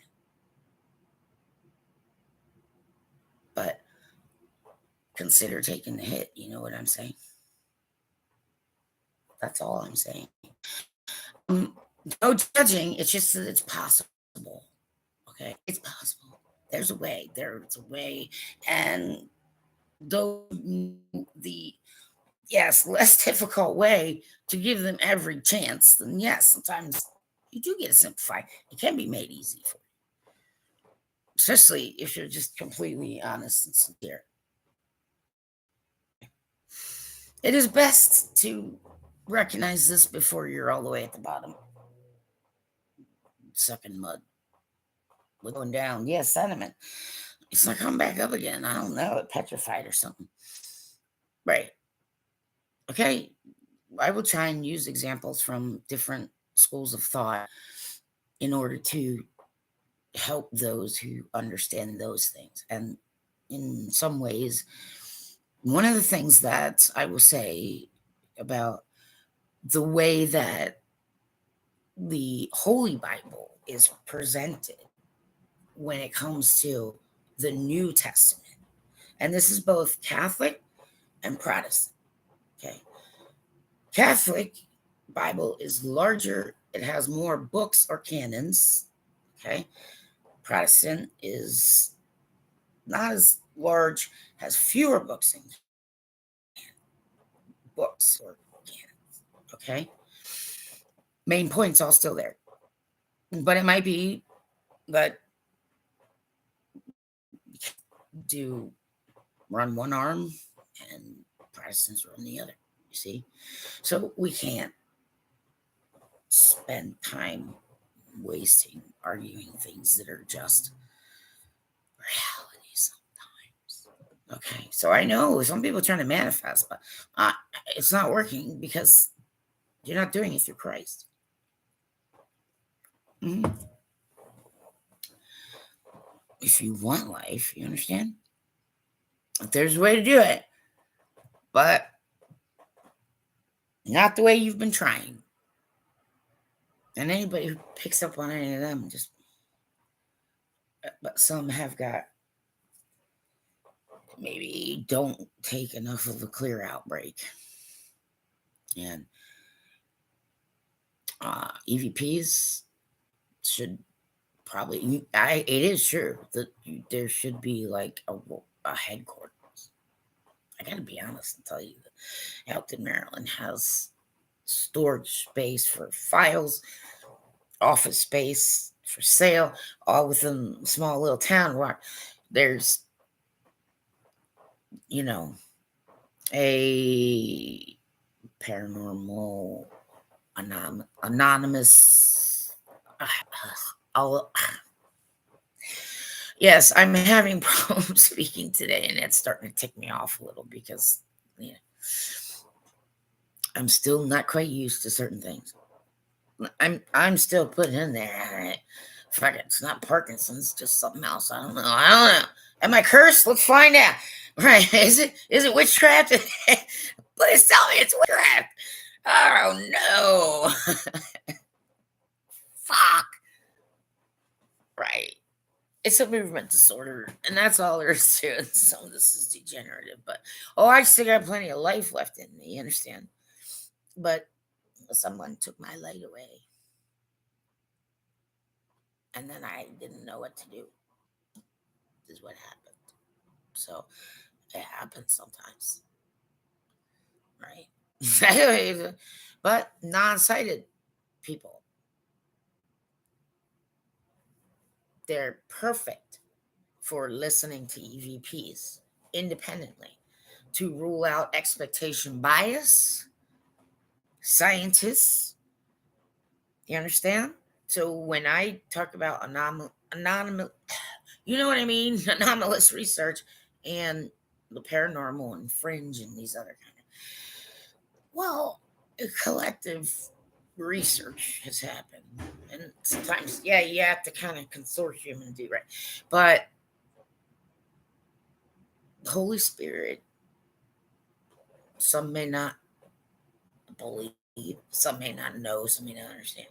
But consider taking the hit. You know what I'm saying? That's all I'm saying. No judging. It's just that it's possible. Okay? It's possible. There's a way. There's a way. And though the less difficult way to give them every chance, then yes, sometimes you do get a simplified. It can be made easy for you. especially if you're just completely honest and sincere. It is best to recognize this before you're all the way at the bottom, sucking mud, going down. Yeah, sediment. It's not coming back up again. I don't know, it petrified or something. Right. Okay. I will try and use examples from different schools of thought in order to help those who understand those things. And in some ways, one of the things that I will say about the way that the Holy Bible is presented when it comes to the New Testament, and this is both Catholic and Protestant. Okay. Catholic Bible is larger, it has more books or canons. Okay. Protestant is not as large, has fewer books and books or canons. Okay. Main points all still there. But it might be that do run one arm and Protestants run the other. You see? So we can't spend time wasting arguing things that are just reality sometimes. Okay, so I know some people are trying to manifest, but it's not working because you're not doing it through Christ. Mm-hmm. If you want life, you understand? There's a way to do it, but not the way you've been trying. And anybody who picks up on any of them but some have got, maybe don't take enough of a clear outbreak. And EVPs should probably, it is true that there should be like a headquarters. I gotta be honest and tell you that Elkton, Maryland has storage space for files, office space for sale, all within a small little town where there's, a paranormal anonymous. Yes, I'm having problems speaking today, and it's starting to tick me off a little because I'm still not quite used to certain things. I'm still putting in there. All right. Fuck it, it's not Parkinson's, just something else. I don't know. Am I cursed? Let's find out. Right? Is it witchcraft? Please tell me it's witchcraft. Oh no. Fuck. Right. It's a movement disorder, and that's all there is to it. Some of this is degenerative, but I still got plenty of life left in me, you understand? But someone took my light away, and then I didn't know what to do. Is what happened. So it happens sometimes, right? But non-sighted people, they're perfect for listening to EVPs independently to rule out expectation bias, scientists. You understand? So when I talk about anonymous, you know what I mean? Anomalous research and the paranormal and fringe and these other kind of, well, a collective research has happened. And sometimes, yeah, you have to kind of consortium and do right. But the Holy Spirit, some may not believe, some may not know, some may not understand.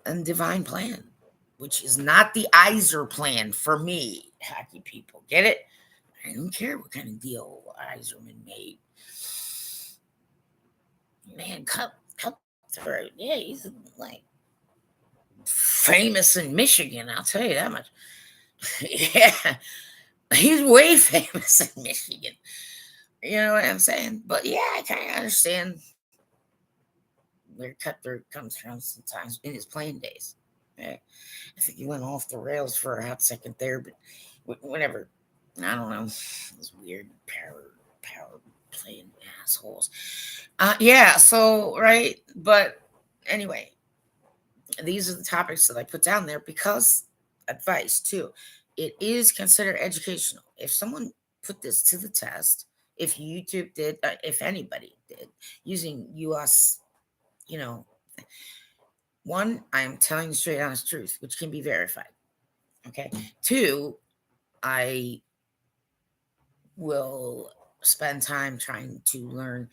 And divine plan, which is not the Iser plan for me, hockey people. Get it? I don't care what kind of deal Iserman made. Man, cut throat. Yeah, he's like famous in Michigan, I'll tell you that much. Yeah, he's way famous in Michigan. You know what I'm saying? But yeah, I kind of understand where Cutthroat comes from sometimes in his playing days. I think you went off the rails for a hot second there, but whatever. I don't know. It was weird. Power playing assholes. Yeah. So right, but anyway, these are the topics that I put down there because advice too. It is considered educational. If someone put this to the test, if YouTube did, if anybody did, using US, you know, one, I'm telling the straight honest truth, which can be verified. Okay. Two, I will spend time trying to learn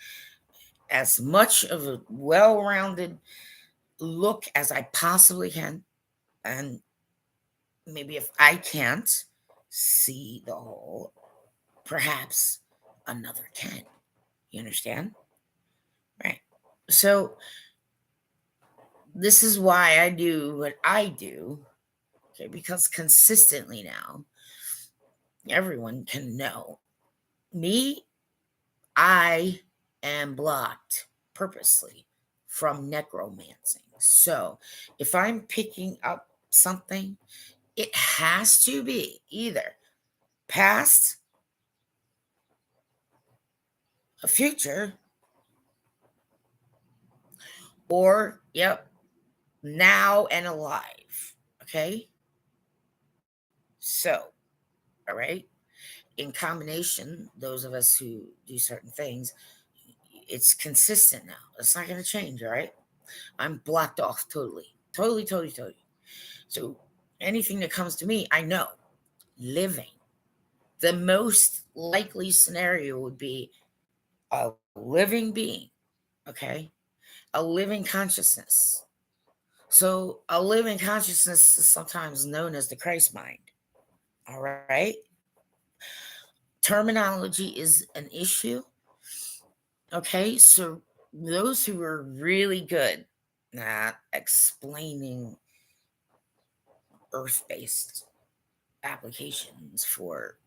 as much of a well rounded look as I possibly can. And maybe if I can't see the whole, perhaps another can. You understand? Right. So, this is why I do what I do. Okay. Because consistently now, everyone can know me. I am blocked purposely from necromancing. So if I'm picking up something, it has to be either past, a future, or, yep, now and alive. Okay? So, all right. In combination, those of us who do certain things, it's consistent now. It's not going to change. All right. I'm blocked off totally. Totally, totally, totally. So anything that comes to me, I know living. The most likely scenario would be a living being, okay? A living consciousness. So a living consciousness is sometimes known as the Christ mind, all right? Terminology is an issue, okay? So those who are really good at explaining earth based applications for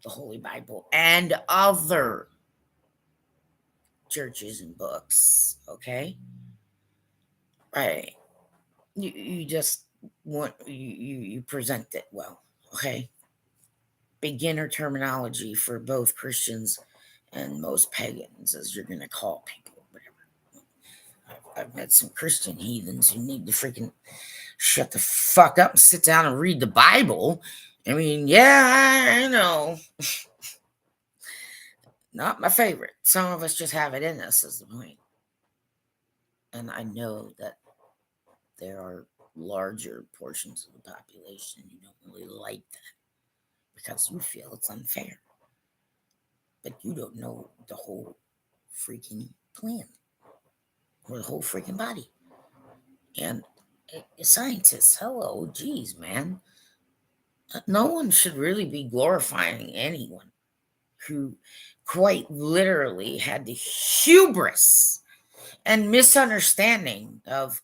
the Holy Bible and other churches and books, okay? Right. You just want you present it well, okay? Beginner terminology for both Christians and most pagans, as you're gonna call people, whatever. I've met some Christian heathens who need to freaking shut the fuck up and sit down and read the Bible. I mean, yeah, I know. Not my favorite. Some of us just have it in us, is the point. And I know that there are larger portions of the population who don't really like that because you feel it's unfair. But you don't know the whole freaking plan or the whole freaking body. And scientists, hello, geez, man. No one should really be glorifying anyone who quite literally had the hubris and misunderstanding of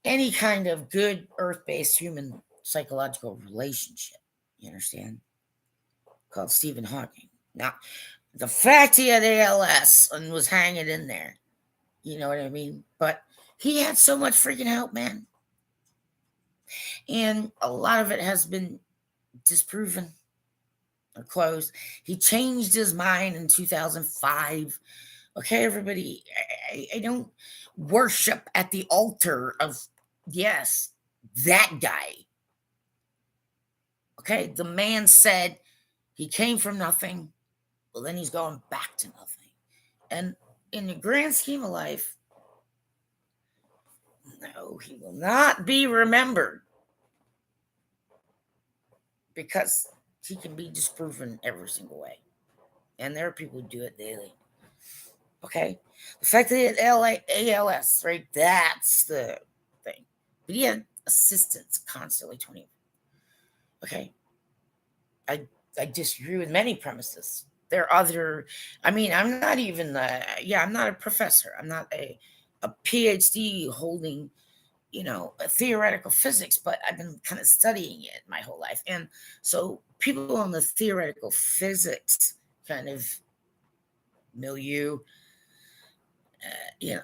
any kind of good earth-based human psychological relationship. You understand? Called Stephen Hawking. Now, the fact he had ALS and was hanging in there, you know what I mean? But he had so much freaking help, man. And a lot of it has been disproven or closed. He changed his mind in 2005. Okay, everybody, I don't worship at the altar of, yes, that guy. Okay, the man said he came from nothing. Well, then he's going back to nothing. And in the grand scheme of life, no, he will not be remembered because he can be disproven every single way. And there are people who do it daily. Okay? The fact that he had ALS, right? That's the thing. But he had assistants constantly 20. Okay? I I disagree with many premises. There are other, I mean, I'm not even I'm not a professor. I'm not a PhD holding, a theoretical physics, but I've been kind of studying it my whole life. And so people on the theoretical physics kind of milieu, uh, you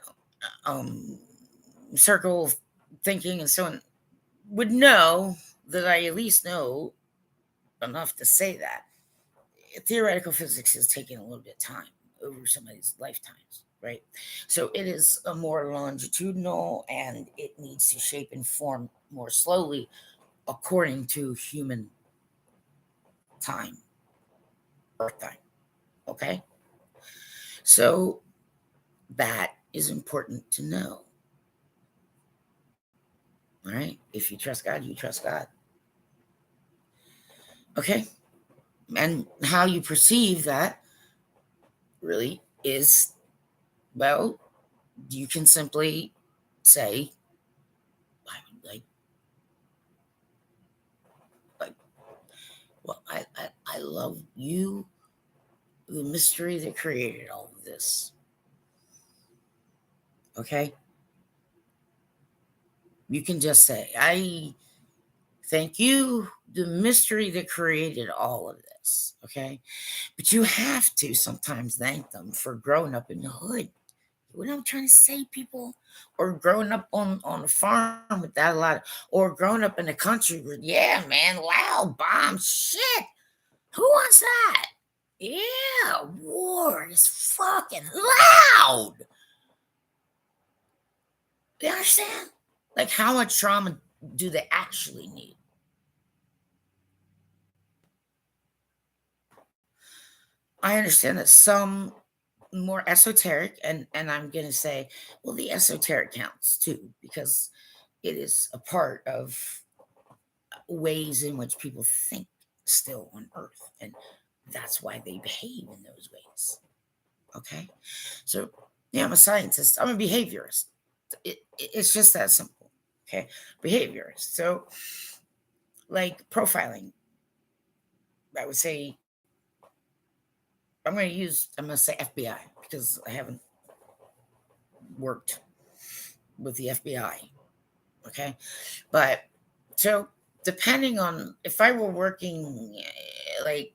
know, circle of thinking and so on, would know that I at least know enough to say that theoretical physics is taking a little bit of time over somebody's lifetimes, right? So it is a more longitudinal, and it needs to shape and form more slowly according to human time, Earth time. Okay? So that is important to know. All right? If you trust God, you trust God. Okay? And how you perceive that really is, well, you can simply say, like, like, well, I love you, the mystery that created all of this. Okay? You can just say, I thank you, the mystery that created all of this. Okay? But you have to sometimes thank them for growing up in the hood. What I'm trying to say, people, or growing up on a farm without a lot of, or growing up in the country where, yeah, man, loud bomb shit. Who wants that? Yeah, war is fucking loud. You understand? Like, how much trauma do they actually need? I understand that some more esoteric, and I'm going to say, well, the esoteric counts too, because it is a part of ways in which people think still on Earth, and that's why they behave in those ways. Okay? So, yeah, I'm a scientist, I'm a behaviorist. It's just that simple. Okay? Behaviorist. So, like profiling, I would say, I'm going to say FBI because I haven't worked with the FBI. Okay? But so, depending on if I were working like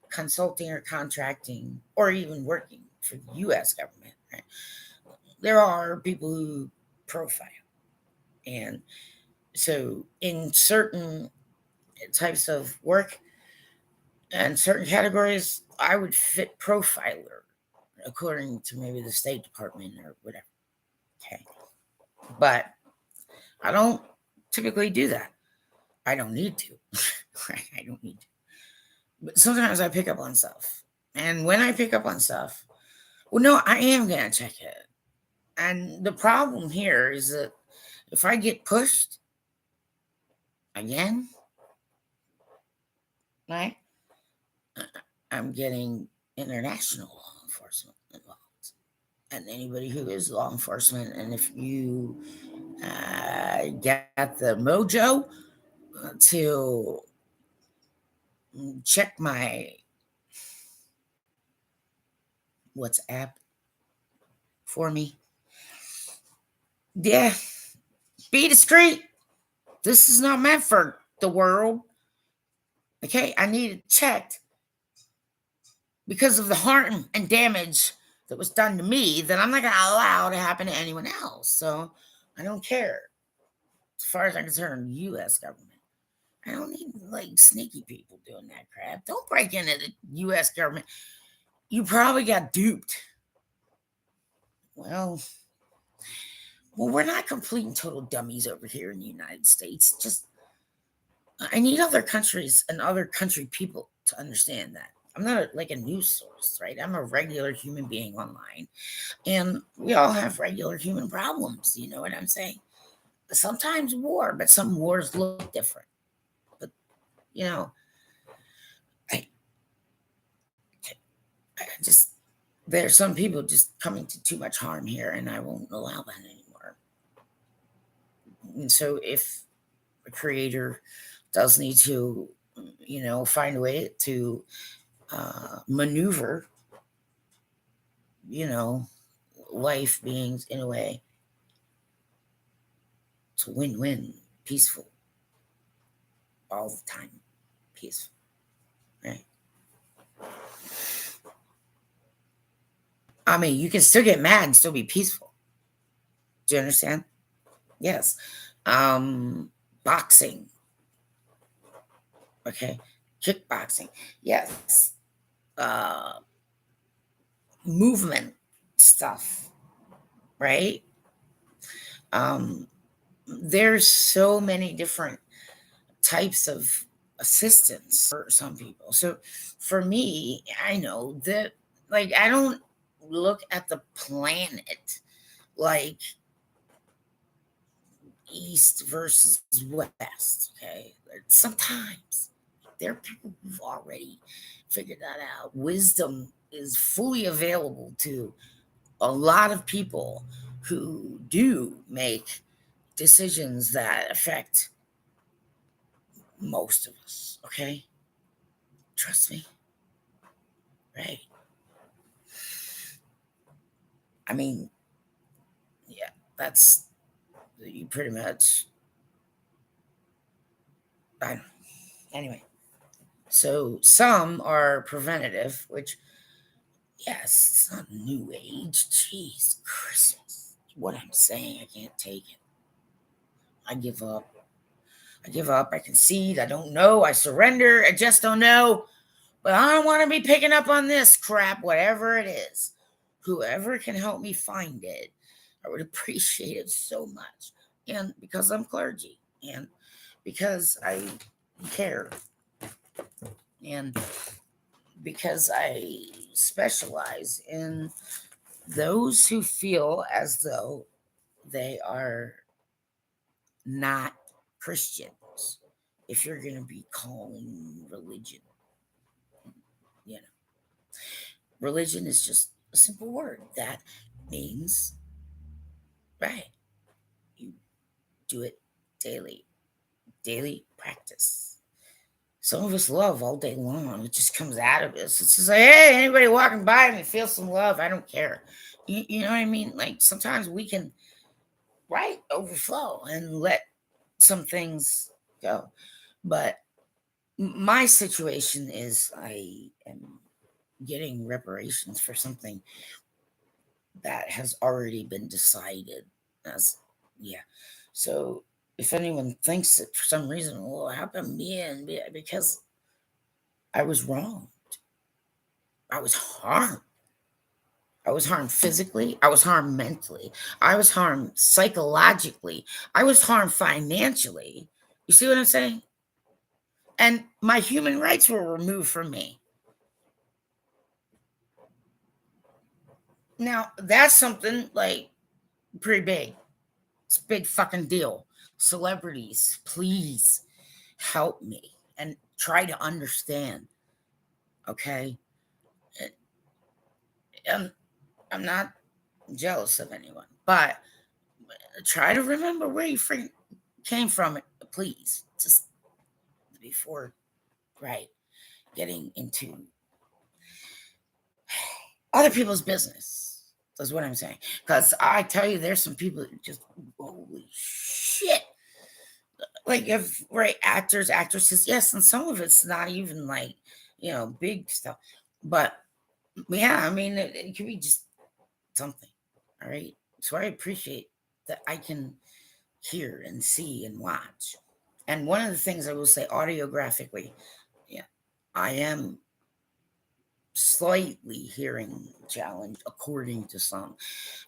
consulting or contracting or even working for the US government, right? There are people who profile. And so in certain types of work and certain categories, I would fit profiler according to maybe the State Department or whatever. Okay. But I don't typically do that. I don't need to. Right? I don't need to. But sometimes I pick up on stuff. And when I pick up on stuff, well, no, I am going to check it. And the problem here is that if I get pushed again, right, I'm getting international law enforcement involved. And anybody who is law enforcement, and if you get the mojo to check my WhatsApp for me, yeah, be discreet. This is not meant for the world. Okay, I need it checked because of the harm and damage that was done to me that I'm not going to allow to happen to anyone else. So I don't care. As far as I'm concerned, U.S. government. I don't need like sneaky people doing that crap. Don't break into the U.S. government. You probably got duped. Well, we're not complete and total dummies over here in the United States. Just I need other countries and other country people to understand that. I'm not like a news source, right? I'm a regular human being online, and we all have regular human problems. You know what I'm saying? Sometimes war, but some wars look different. But you know, I, I just there's some people just coming to too much harm here, and I won't allow that anymore. And so, if a creator does need to, find a way to maneuver, you know, life beings in a way to win-win, peaceful, all the time, peaceful, right? I mean, you can still get mad and still be peaceful. Do you understand? Yes. boxing, okay, kickboxing, yes, uh, movement stuff, right? Um, there's so many different types of assistance for some people. So for me, I know that, like, I don't look at the planet like east versus west, okay? Sometimes there are people who've already figured that out. Wisdom is fully available to a lot of people who do make decisions that affect most of us, okay? Trust me, right? I mean, yeah, that's you pretty much. I, anyway, so some are preventative, which, yes, it's not new age. Jeez, Christmas. What I'm saying, I can't take it. I give up. I give up. I concede. I don't know. I surrender. I just don't know. But I don't want to be picking up on this crap, whatever it is. Whoever can help me find it, I would appreciate it so much. And because I'm clergy, and because I care, and because I specialize in those who feel as though they are not Christians. If you're going to be calling religion, you know, religion is just a simple word that means, right, you do it daily, daily practice. Some of us love all day long. It just comes out of us. It's just like, hey, anybody walking by and feel some love, I don't care. You know what I mean? Like sometimes we can, right, overflow and let some things go. But my situation is I am getting reparations for something that has already been decided as, yeah. So if anyone thinks that for some reason, well, how come me and me? Because I was wrong. I was harmed. I was harmed physically. I was harmed mentally. I was harmed psychologically. I was harmed financially. You see what I'm saying? And my human rights were removed from me. Now, that's something like pretty big. It's a big fucking deal. Celebrities, please help me and try to understand. Okay. I'm, I'm not jealous of anyone, but try to remember where you came from, please. Just before, right, getting into other people's business. That's what I'm saying. Because I tell you, there's some people that just, holy shit. Like, if, right, actors, actresses, yes, and some of it's not even like, big stuff. But yeah, I mean, it could be just something. All right. So I appreciate that I can hear and see and watch. And one of the things I will say audiographically, yeah, I am slightly hearing challenged according to some,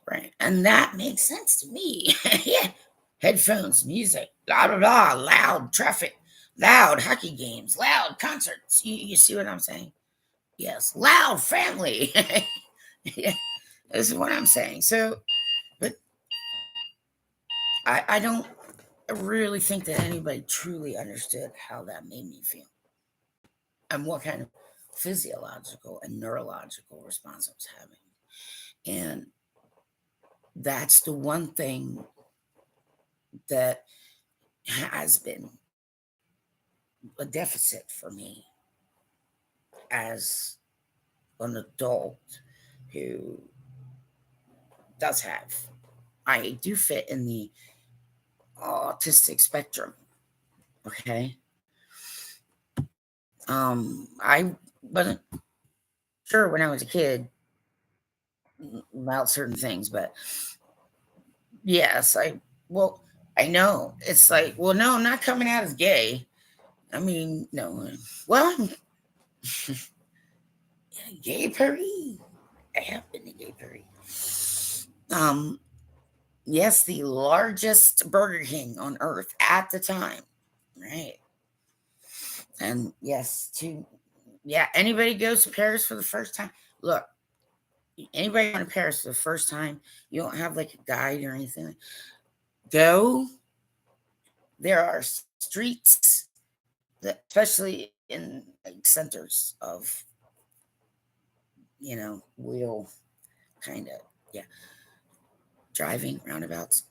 right? And that makes sense to me. Yeah. Headphones, music, blah, blah, blah, loud traffic, loud hockey games, loud concerts. You see what I'm saying? Yes, loud family. Yeah, this is what I'm saying. So, but I don't really think that anybody truly understood how that made me feel and what kind of physiological and neurological response I was having. And that's the one thing that has been a deficit for me as an adult who does have. I do fit in the autistic spectrum. Okay. I wasn't sure when I was a kid about certain things, but yes, well, I know. It's like, well, no, I'm not coming out as gay. I mean, no. Well, gay party. I have been to gay party. Um, yes, the largest Burger King on earth at the time. Right. And yes, yeah, anybody goes to Paris for the first time. Look, anybody going to Paris for the first time, you don't have like a guide or anything. Go. There are streets that, especially in like centers of, wheel kind of, yeah, driving roundabouts.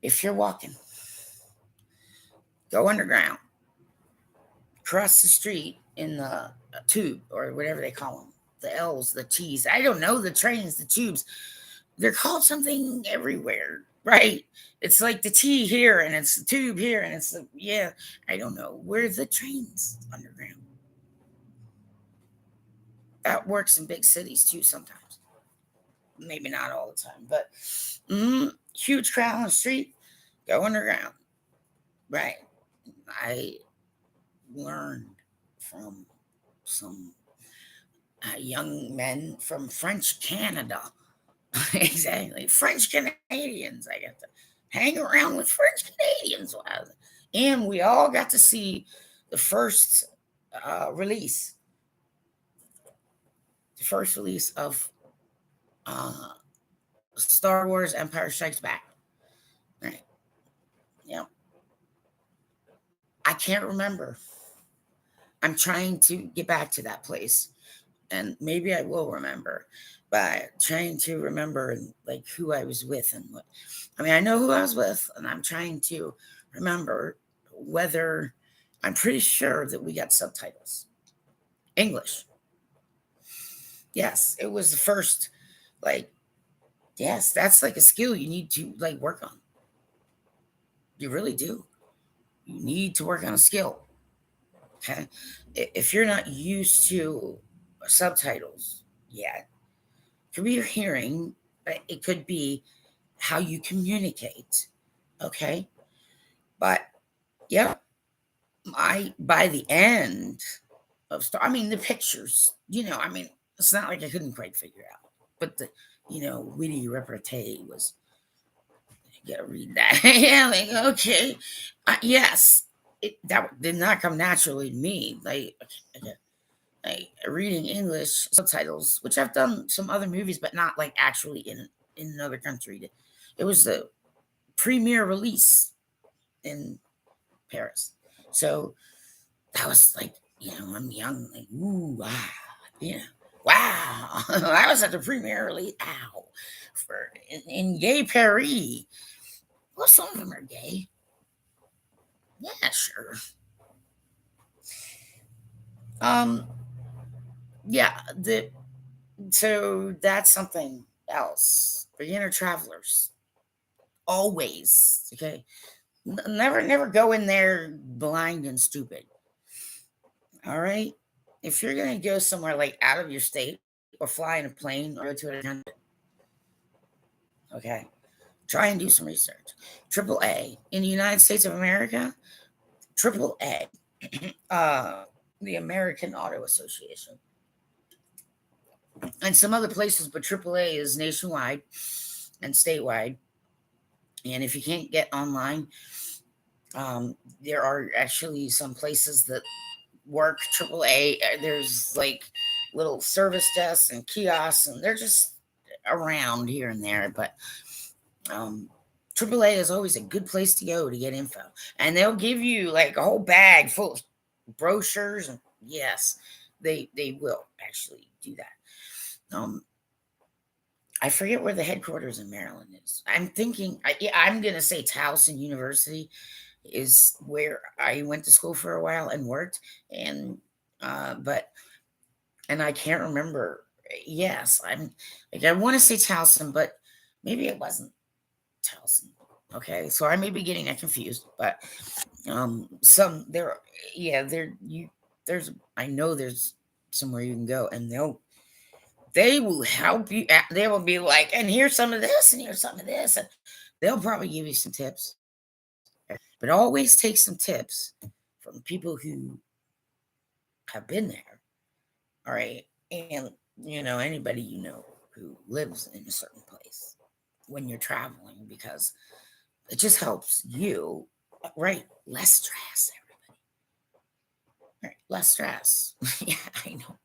If you're walking, go underground, cross the street in the tube or whatever they call them, the L's, the T's. I don't know, the trains, the tubes. They're called something everywhere, right? It's like the T here and it's the tube here and it's the, yeah, I don't know. Where the trains underground? That works in big cities too sometimes. Maybe not all the time, but huge crowd on the street, go underground. Right. I learned from some young men from French Canada. Exactly. French Canadians. I got to hang around with French Canadians. And we all got to see the first release. The first release of uh, Star Wars Empire Strikes Back. Right. Yeah. I can't remember. I'm trying to get back to that place. And maybe I will remember by trying to remember like who I was with and what. I mean, I know who I was with, and I'm trying to remember whether I'm pretty sure that we got subtitles. English. Yes, it was the first, like, yes, that's like a skill you need to like work on. You really do. You need to work on a skill. Okay. If you're not used to subtitles yet, it could be your hearing, but it could be how you communicate. Okay. But yeah, I by the end of Star, I mean the pictures, I mean, it's not like I couldn't quite figure out. But the witty repartee was, you gotta read that. Yeah, like, okay. Yes. That did not come naturally to me. Like reading English subtitles, which I've done some other movies, but not like actually in another country. It was the premiere release in Paris, so that was like, I'm young, like, ooh, wow, wow. I was at the premiere release. Ow, for in gay Paris. Well, some of them are gay. Yeah, sure. Um, yeah, so that's something else. Beginner travelers, always, okay. Never go in there blind and stupid. All right. If you're gonna go somewhere like out of your state or fly in a plane or go to a country, okay, try and do some research. Triple A in the United States of America. Triple A, the American Auto Association, and some other places, but Triple A is nationwide and statewide. And if you can't get online, there are actually some places that work AAA. There's like little service desks and kiosks, and they're just around here and there. But AAA is always a good place to go to get info, and they'll give you like a whole bag full of brochures. And yes, they will actually do that. I forget where the headquarters in Maryland is. I'm thinking, I'm gonna say Towson University is where I went to school for a while and worked, and but and I can't remember. Yes, I'm like, I want to say Towson, but maybe it wasn't Towson. Okay, so I may be getting that confused, but some there, yeah, there's, I know there's somewhere you can go, and they will help you. They will be like, and here's some of this, and here's some of this, and They'll probably give you some tips, but always take some tips from people who have been there. All right. And, anybody who lives in a certain place when you're traveling, because it just helps you, right? Less stress, everybody. Right. Less stress. Yeah, I know.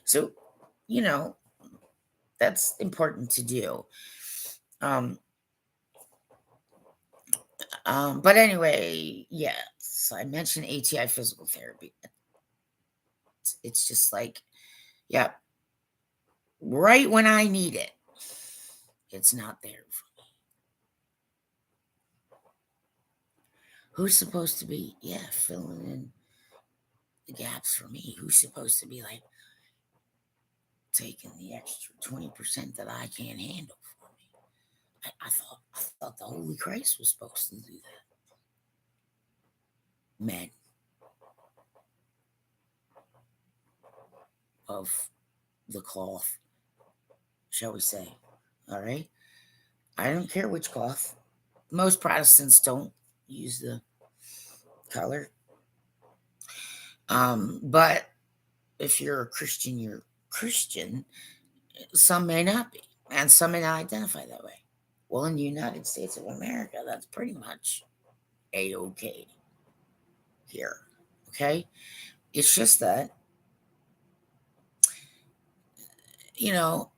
So, you know, that's important to do. Um, but anyway, yes, I mentioned ATI physical therapy. It's just like, yeah, right when I need it, it's not there for me. Who's supposed to be, filling in the gaps for me? Who's supposed to be like taking the extra 20% that I can't handle for me? I thought the Holy Christ was supposed to do that. Men of the cloth, shall we say. All right. I don't care which cloth. Most Protestants don't use the color. But if you're a Christian, you're Christian. Some may not be, and some may not identify that way. Well, in the United States of America, that's pretty much A-OK here. Okay? It's just that, you know,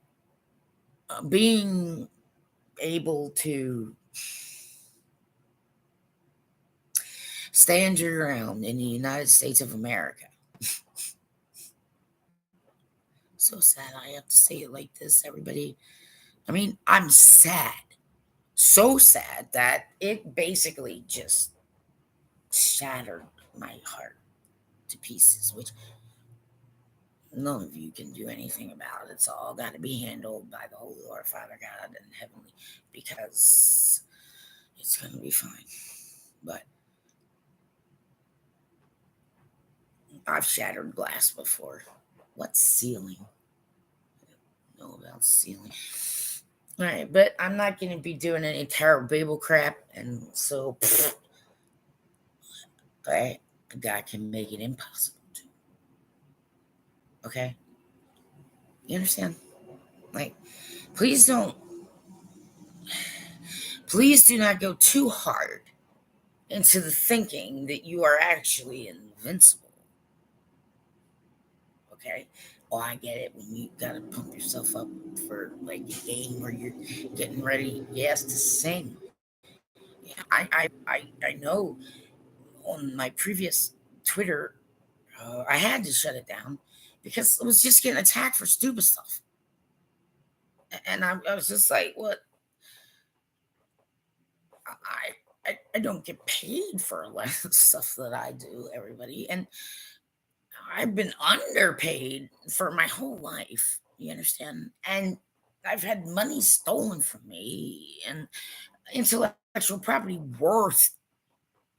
being able to stand your ground in the United States of America. So sad I have to say it like this, everybody. I mean, I'm sad. So sad that it basically just shattered my heart to pieces, which none of you can do anything about. It's all got to be handled by the Holy Lord, Father God, and Heavenly, because it's going to be fine. But I've shattered glass before. What's ceiling? I don't know about ceiling. All right, but I'm not going to be doing any Tower of Babel crap, and so, right, God can make it impossible to. Okay, you understand? Like, please please do not go too hard into the thinking that you are actually invincible. Okay. Well, I get it when you gotta pump yourself up for like a game where you're getting ready, yes, to sing. Yeah, I know on my previous Twitter, I had to shut it down because it was just getting attacked for stupid stuff. And I was just like, what? I don't get paid for a lot of stuff that I do, everybody. And I've been underpaid for my whole life. You understand? And I've had money stolen from me and intellectual property worth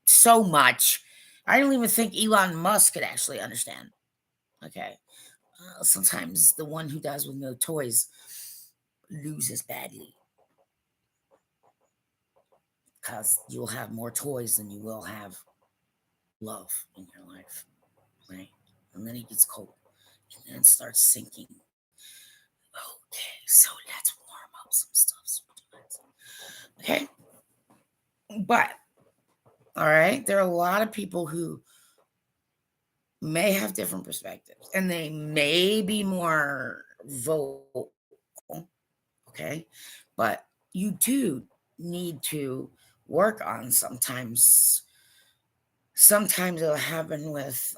so much. I don't even think Elon Musk could actually understand. Okay. Sometimes the one who dies with no toys loses badly because you'll have more toys than you will have love in your life. Right? And then it gets cold and then it starts sinking. Okay, so let's warm up some stuff. Okay. But, all right, there are a lot of people who may have different perspectives and they may be more vocal. Okay. But you do need to work on sometimes it'll happen with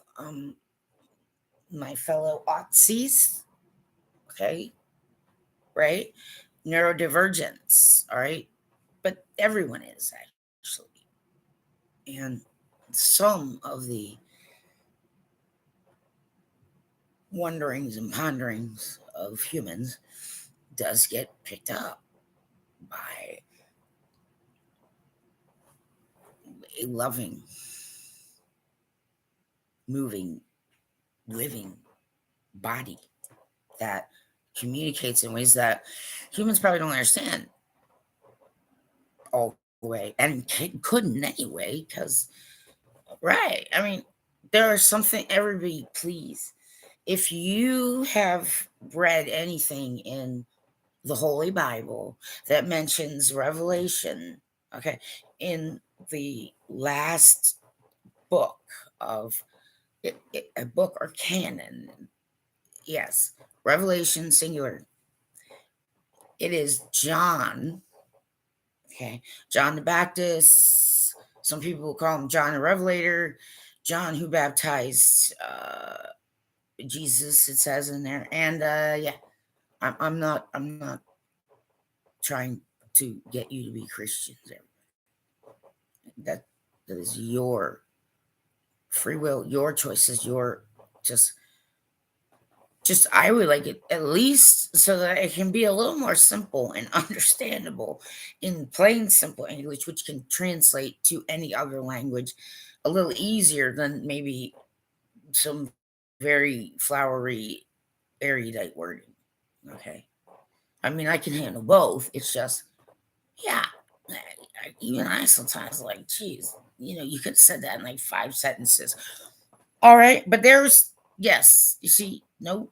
my fellow Aussies. Okay. Right. Neurodivergence. All right. But everyone is actually. And some of the wonderings and ponderings of humans does get picked up by a loving, moving, living body that communicates in ways that humans probably don't understand. all the way and couldn't anyway, because, right. I mean, there are something, everybody, please, if you have read anything in the Holy Bible that mentions Revelation, okay, in the last book of a book or canon, yes, Revelation singular, it is John, okay, John the Baptist. Some people call him John the Revelator, John who baptized Jesus, it says in there. And yeah, I'm not trying to get you to be Christians. That that is your free will, your choices, your just just I would like it at least so that it can be a little more simple and understandable in plain simple English, which can translate to any other language a little easier than maybe some very flowery erudite wording. Okay. I mean, I can handle both. It's just, yeah, even I sometimes like, geez, you could have said that in like 5 sentences. All right. But there's, yes, you see, no,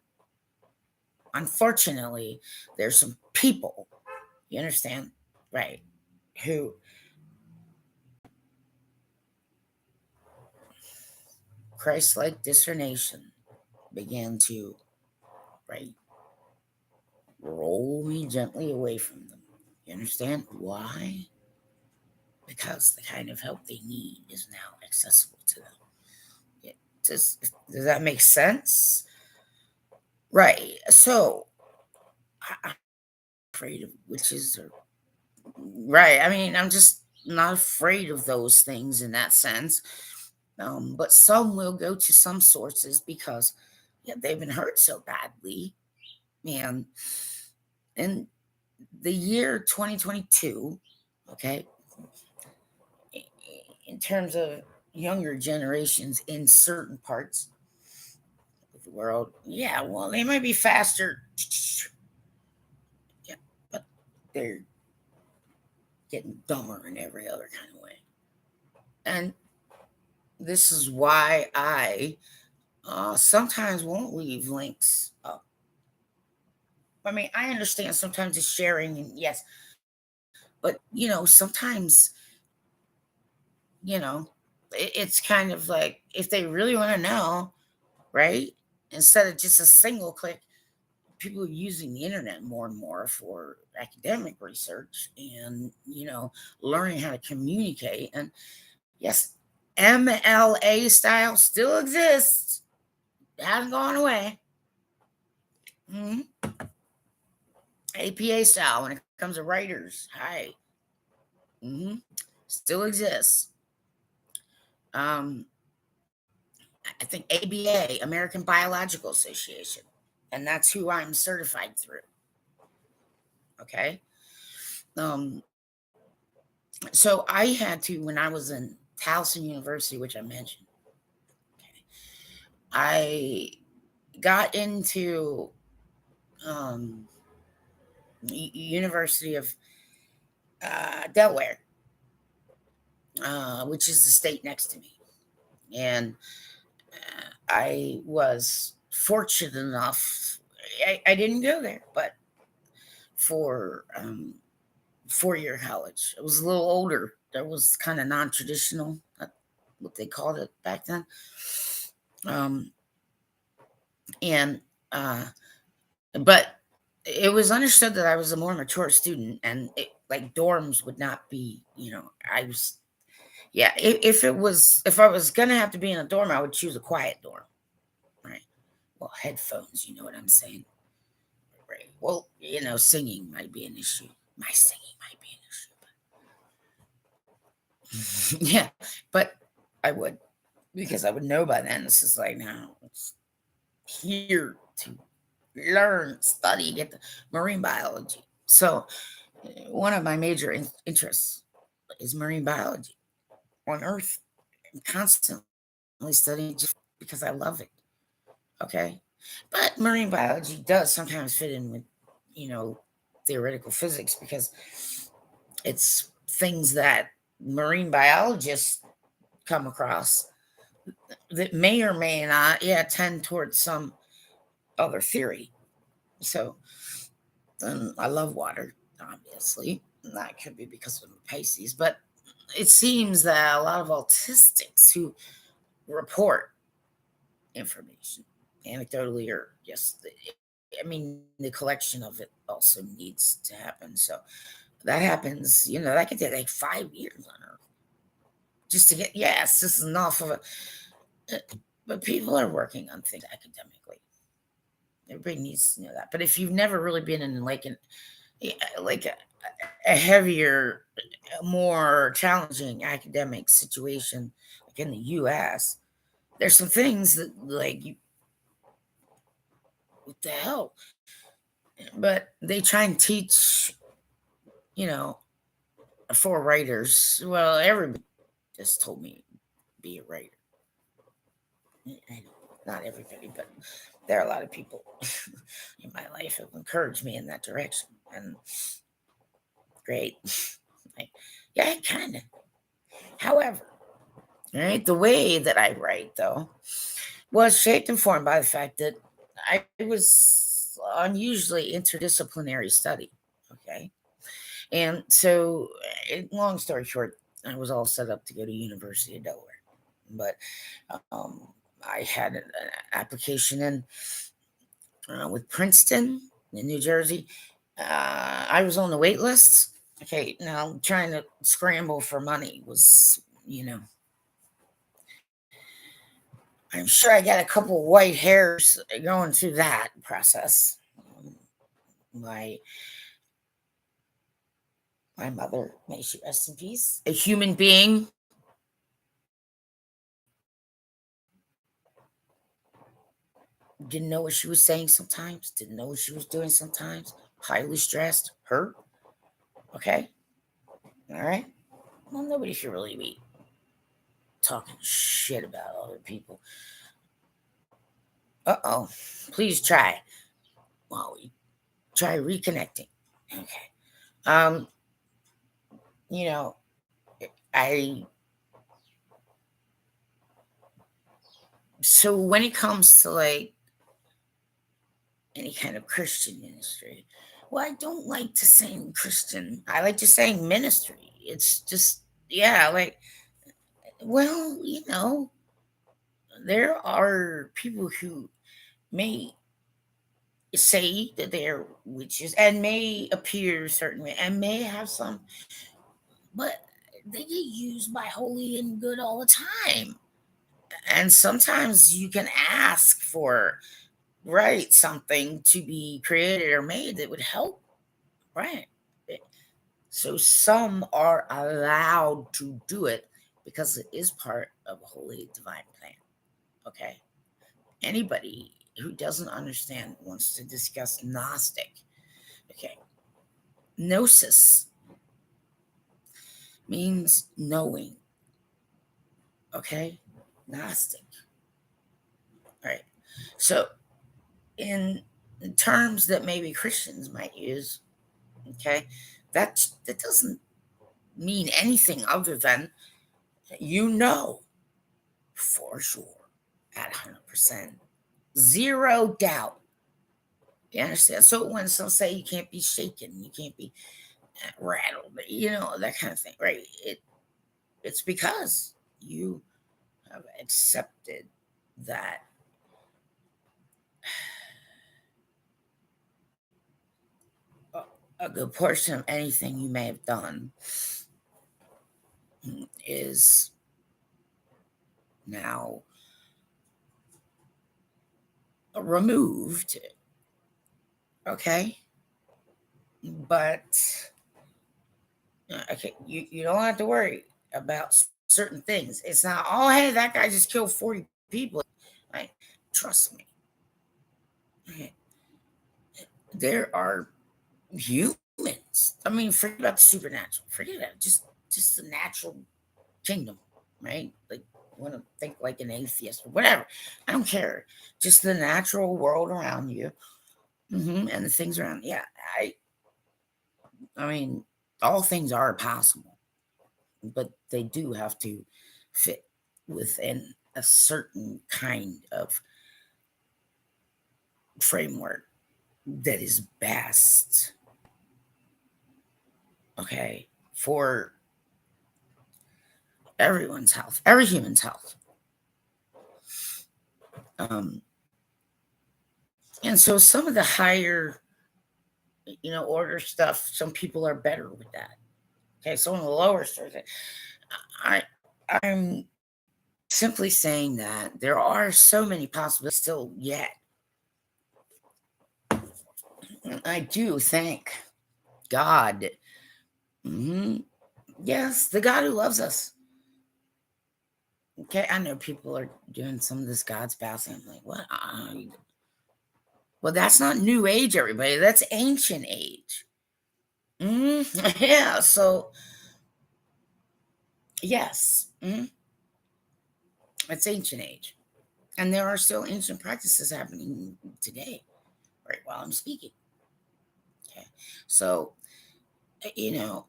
unfortunately, there's some people, you understand? Right. Who Christ like discernation began to, right, roll me gently away from them. You understand why? Because the kind of help they need is now accessible to them. Yeah, does that make sense? Right. So I'm afraid of witches or right. I mean, I'm just not afraid of those things in that sense. But some will go to some sources because yeah, they've been hurt so badly. And in the year 2022, okay, in terms of younger generations in certain parts of the world, yeah, well, they might be faster, yeah, but they're getting dumber in every other kind of way. And this is why I sometimes won't leave links up. I mean, I understand sometimes it's sharing, and yes, but sometimes you know, it's kind of like if they really want to know, right? Instead of just a single click, people are using the internet more and more for academic research and learning how to communicate. And yes, MLA style still exists. It hasn't gone away. Mhm. APA style when it comes to writers. Hi. Still exists. Um, I think ABA, American Biological Association, and that's who I'm certified through. Okay. Um, so I had to, when I was in Towson University, which I mentioned, I got into um, University of Delaware, which is the state next to me. And I was fortunate enough, I didn't go there, but for 4-year college. It was a little older. That was kind of non-traditional, what they called it back then. Um, and but it was understood that I was a more mature student, and like dorms would not be. I was yeah. If I was gonna have to be in a dorm, I would choose a quiet dorm, right? Well, headphones. You know what I'm saying, right? Well, singing might be an issue. My singing might be an issue. Yeah, but I would because I would know by then. This is like now it's here to learn, study, get the marine biology. So one of my major interests is marine biology on Earth. I'm constantly studying just because I love it. Okay, but marine biology does sometimes fit in with you know theoretical physics because it's things that marine biologists come across that may or may not, yeah, tend towards some other theory. So, I love water, obviously. That could be because of Pisces, but it seems that a lot of autistics who report information anecdotally or just, I mean, the collection of it also needs to happen. So that happens, that could take like 5 years on Earth just to get, yes, this is enough of a, uh, but people are working on things academically. Everybody needs to know that. But if you've never really been in like like a heavier, more challenging academic situation, like in the U.S., there's some things that like you, what the hell? But they try and teach, you know, for writers. Well, everybody just told me be a writer. I know, not everybody, but there are a lot of people in my life who encouraged me in that direction. And great. Like, yeah, kind of. However, right, the way that I write, though, was shaped and formed by the fact that I was unusually interdisciplinary study. Okay. And so, long story short, I was all set up to go to University of Delaware. But I had an application in with Princeton in New Jersey. I was on the wait list. Okay, now trying to scramble for money was, I'm sure I got a couple white hairs going through that process. My my mother, may she rest in peace, a human being, didn't know what she was saying sometimes, didn't know what she was doing sometimes, highly stressed, hurt. Okay, all right. Well, nobody should really be talking shit about other people. Uh-oh. Please try. Well, we try reconnecting. Okay. Um, you know, I so when it comes to like any kind of Christian ministry, well, I don't like to say Christian. I like to say ministry. It's just, yeah, like, well, there are people who may say that they're witches and may appear a certain way and may have some, but they get used by holy and good all the time. And sometimes you can ask for, right, something to be created or made that would help, right? So some are allowed to do it because it is part of a holy divine plan. Okay. Anybody who doesn't understand wants to discuss Gnostic. Okay. Gnosis means knowing. Okay. Gnostic. All right. So in terms that maybe Christians might use, okay, that doesn't mean anything other than you know for sure at 100%, zero doubt. You understand? So when some say you can't be shaken, you can't be rattled, that kind of thing, right? It's because you have accepted that a, a good portion of anything you may have done is now removed. Okay. But okay, you don't have to worry about certain things. It's not, oh, hey, that guy just killed 40 people. Right? Trust me. Okay. There are humans. I mean, forget about the supernatural. Forget about it. Just the natural kingdom, right? Like, want to think like an atheist or whatever. I don't care. Just the natural world around you, and the things around. Yeah, I mean, all things are possible. but they do have to fit within a certain kind of framework that is best, okay, for everyone's health, every human's health. And so some of the higher, order stuff, some people are better with that. Okay, some of the lower stores, I, I'm simply saying that there are so many possibilities still yet. I do thank God. hmm Yes, the God who loves us. Okay, I know people are doing some of this God's passing. I'm like, what? Well, that's not New Age, everybody. That's ancient age. Yeah, so, yes, it's ancient age. And there are still ancient practices happening today, right while I'm speaking. Okay, so, you know,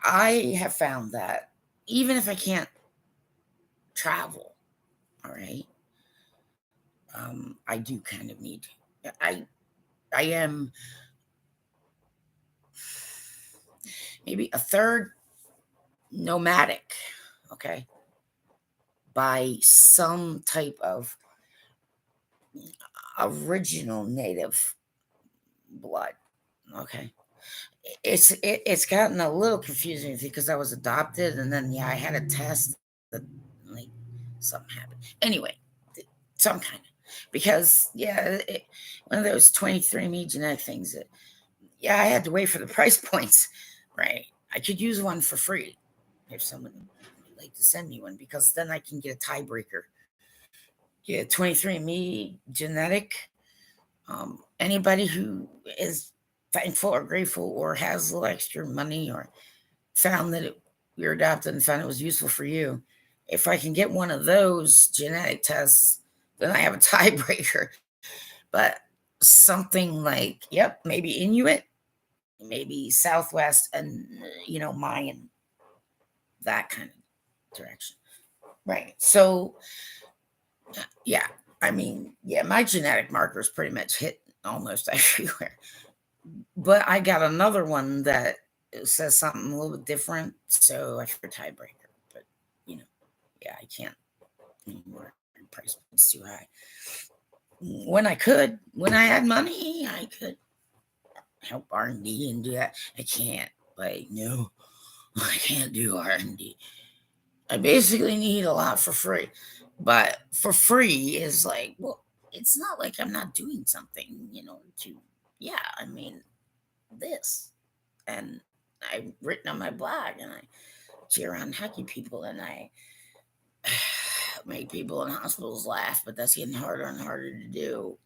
I have found that even if I can't travel, all right, I do kind of need. I am maybe a third nomadic, okay, by some type of original native blood, okay. It's gotten a little confusing because I was adopted, and then I had a test that like something happened. Anyway, some kind of, because one of those 23andMe genetic things that I had to wait for the price points, right? I could use one for free if someone would like to send me one, because then I can get a tiebreaker. Yeah, 23andMe genetic. Anybody who is thankful or grateful or has a little extra money or found that you're adopted and found it was useful for you, if I can get one of those genetic tests, then I have a tiebreaker. But something like, yep, maybe Inuit, maybe Southwest, and Mayan, that kind of direction, right? So, yeah, I mean, my genetic markers pretty much hit almost everywhere. But I got another one that says something a little bit different, so I figured tiebreaker. But you know, I can't anymore. Price point's too high. When I had money, I could help R&D and do that. I can't. Like, no, I can't do R&D. I basically need a lot for free. But for free is like, well, it's not like I'm not doing something, I mean, this. And I've written on my blog, and I cheer on hockey people, and I make people in hospitals laugh, but that's getting harder and harder to do.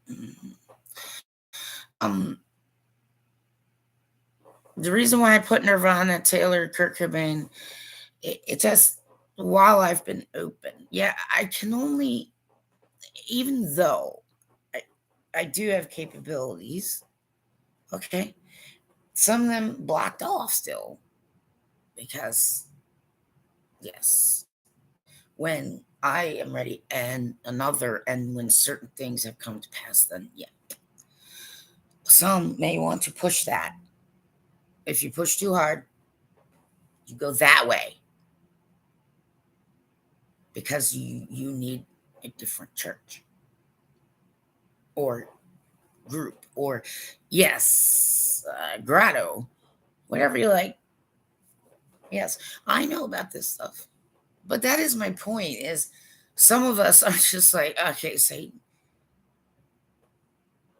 Mhm. Um, the reason why I put Nirvana, Taylor, Kurt Cobain, it just, while I've been open, I can only, even though I do have capabilities, okay, some of them blocked off still, because, yes, when I am ready, and when certain things have come to pass, then some may want to push that. If you push too hard, you go that way, because you need a different church or group, or grotto, whatever you like. Yes, I know about this stuff, but that is my point. Is some of us are just like, okay, Satan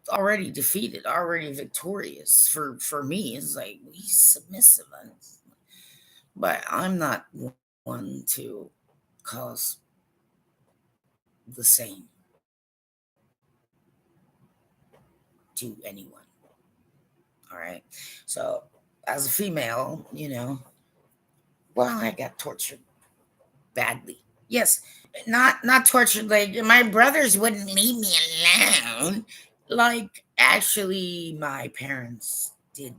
already defeated, already victorious. For me, it's like, he's submissive, but I'm not one to cause the same to anyone. All right. So as a female, well, I got tortured badly. Yes, not tortured like my brothers wouldn't leave me alone. Like, actually, my parents did.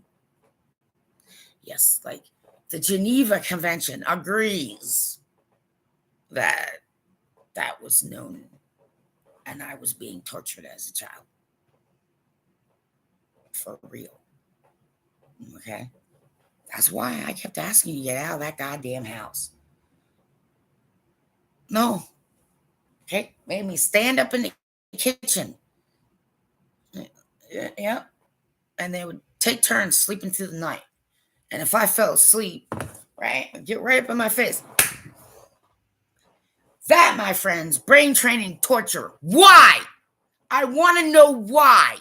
Yes, like the Geneva Convention agrees that that was known and I was being tortured as a child. For real. Okay? That's why I kept asking you to get out of that goddamn house. No. Okay? Made me stand up in the kitchen. Yeah. And they would take turns sleeping through the night. And if I fell asleep, right, get right up in my face. That, my friends, brain training torture. Why? I want to know why.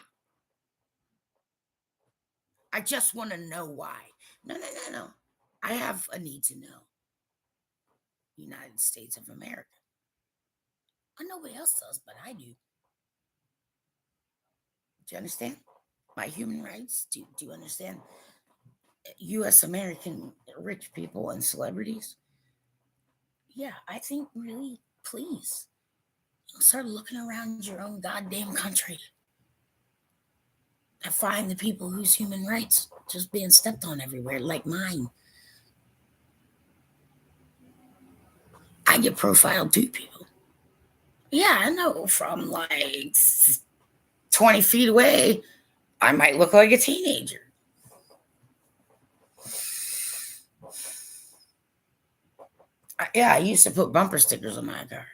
I just want to know why. No. I have a need to know. United States of America. Nobody else does, but I do. Do you understand? My human rights? Do you understand? U.S. American rich people and celebrities? Yeah, I think really, please, start looking around your own goddamn country and find the people whose human rights just being stepped on everywhere, like mine. I get profiled too, people. Yeah, I know from like 20 feet away, I might look like a teenager. Yeah, I used to put bumper stickers on my car.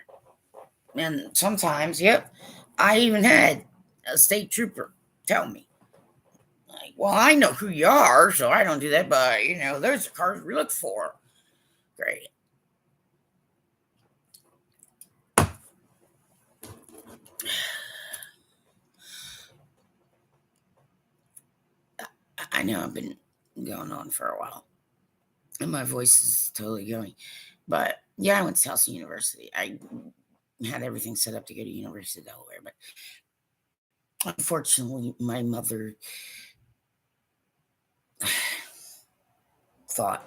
And sometimes, yep, I even had a state trooper tell me, like, well, I know who you are, so I don't do that, but, there's the cars we look for. Great. I know I've been going on for a while, and my voice is totally going. But, yeah, I went to Towson University. I had everything set up to go to University of Delaware, but unfortunately, my mother thought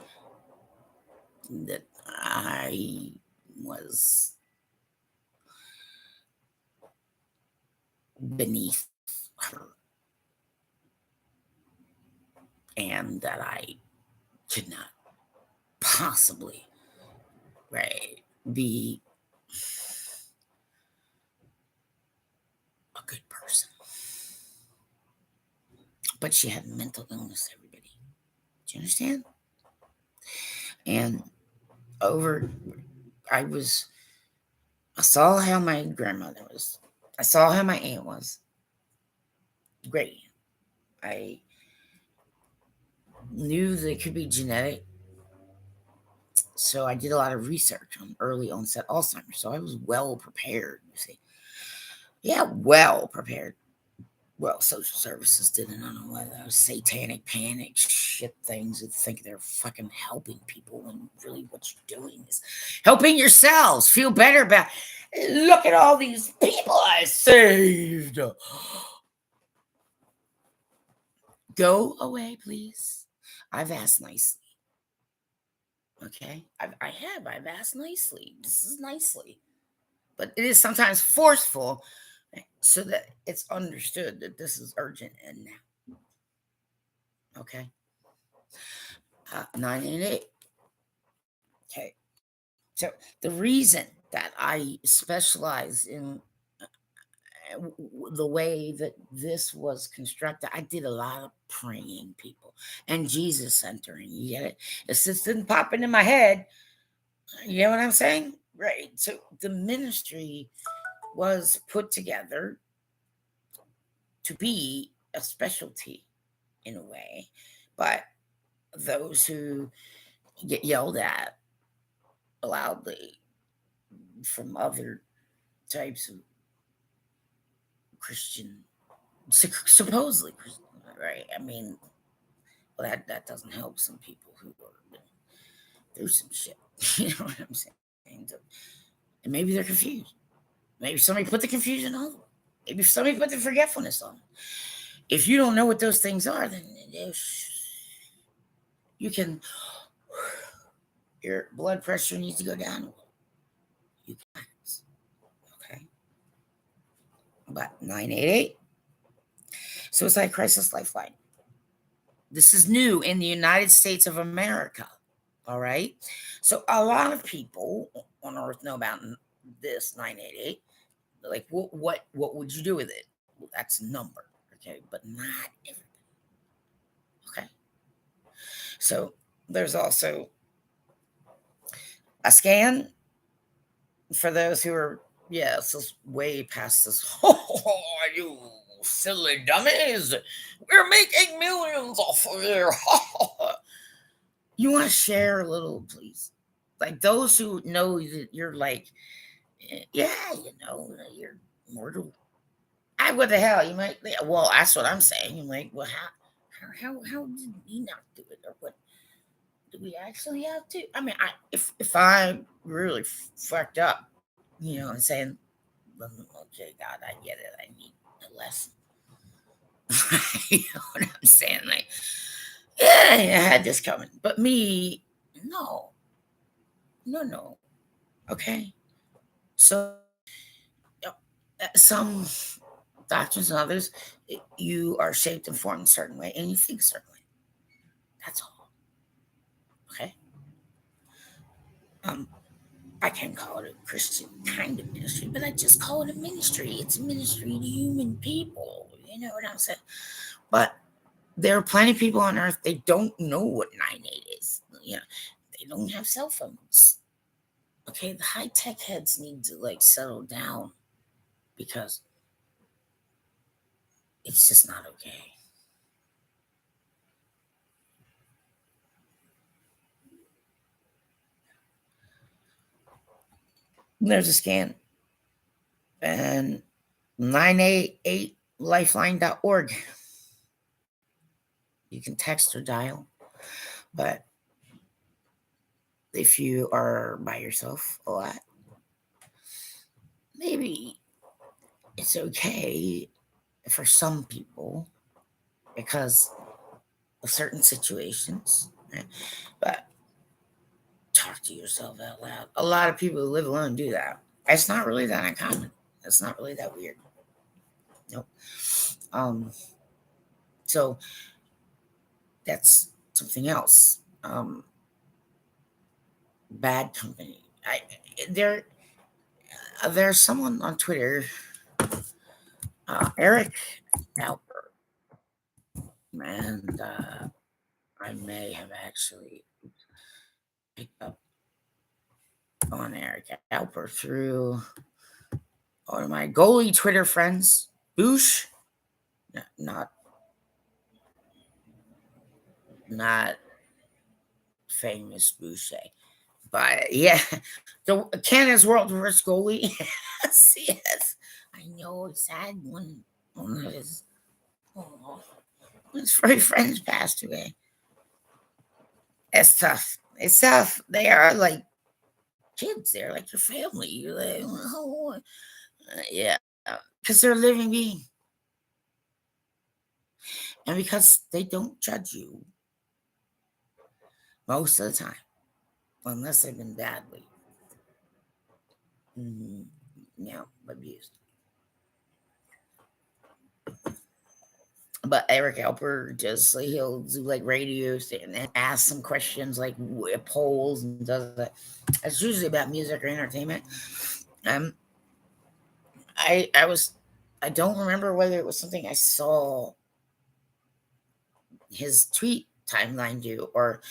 that I was beneath her and that I could not possibly, right, be a good person. But she had mental illness, everybody. Do you understand? And I saw how my grandmother was. I saw how my aunt was. Great. I knew that it could be genetic. So I did a lot of research on early onset Alzheimer's. So I was well prepared, you see. Yeah, well prepared. Well, social services didn't. I don't know whether that was satanic panic shit things that think they're fucking helping people when really what you're doing is helping yourselves feel better about. Look at all these people I saved. Go away, please. I've asked nicely. Okay? I've asked nicely. This is nicely. But it is sometimes forceful so that it's understood that this is urgent and now. Okay? 988. Okay. So the reason that I specialize in the way that this was constructed, I did a lot of praying, people, and Jesus centering. You get it? It just didn't pop into my head. You know what I'm saying? Right. So the ministry was put together to be a specialty in a way, but those who get yelled at loudly from other types of Christian, supposedly Christian, right? I mean, well, that doesn't help some people who are through some shit. You know what I'm saying? And maybe they're confused. Maybe somebody put the confusion on them. Maybe somebody put the forgetfulness on them. If you don't know what those things are, then you can. Your blood pressure needs to go down a little. You can. Okay. About 988. Suicide Crisis Lifeline. This is new in the United States of America. All right. So a lot of people on Earth know about this 988. Like, what would you do with it? Well, that's a number, okay, but not everybody. Okay. So there's also a scan for those who are, this is way past this. Oh, you silly dummies. We're making millions off of here. You want to share a little, please? Like those who know that you're like, yeah, you're mortal. What the hell? You might, well, that's what I'm saying. You're like, well, how did we not do it? Or what? Do we actually have to? I mean, if I really fucked up, I'm saying, okay, God, I get it. I need a lesson. You know what I'm saying? Like, yeah, I had this coming. But me, no, no. Okay. So, some doctrines and others, you are shaped and formed a certain way and you think a certain way. That's all. Okay. Um, I can call it a Christian kind of ministry, but I just call it a ministry. It's a ministry to human people. You know what I'm saying? But there are plenty of people on earth, they don't know what 9-8 is. They don't have cell phones. Okay, the high-tech heads need to like settle down because it's just not okay. There's a scan. And 988lifeline.org. You can text or dial. But if you are by yourself a lot, maybe it's okay for some people because of certain situations. Right? But talk to yourself out loud. A lot of people who live alone do that. It's not really that uncommon. It's not really that weird. Nope. So that's something else. Bad company. There's someone on Twitter, Eric Alper, and I may have actually picked up on Eric Alper through one of my goalie Twitter friends, Boosh. Not famous Boucher, but yeah, the Canada's world first goalie. Yes, I know it's sad one of his very friends passed away. It's tough. It's tough. They are like kids. They're like your family. You're like, oh, yeah, because they're a living being, and because they don't judge you most of the time, unless they've been badly, mm, abused. But Eric Alper just he'll do like radios and ask some questions like polls and does that. It's usually about music or entertainment. Um, I don't remember whether it was something I saw his tweet timeline do or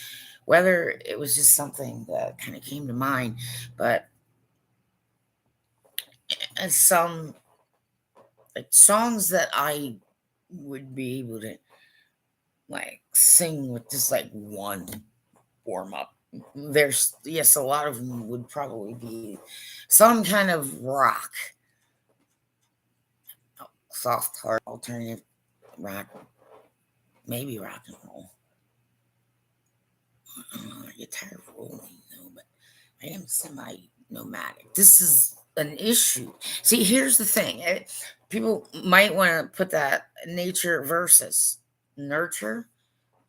whether it was just something that kind of came to mind. But some like songs that I would be able to like sing with just like one warm up. There's yes, a lot of them would probably be some kind of rock, soft hard alternative rock, maybe rock and roll. I get tired of rolling though, but I am semi nomadic. This is an issue. See, here's the thing. People might want to put that nature versus nurture,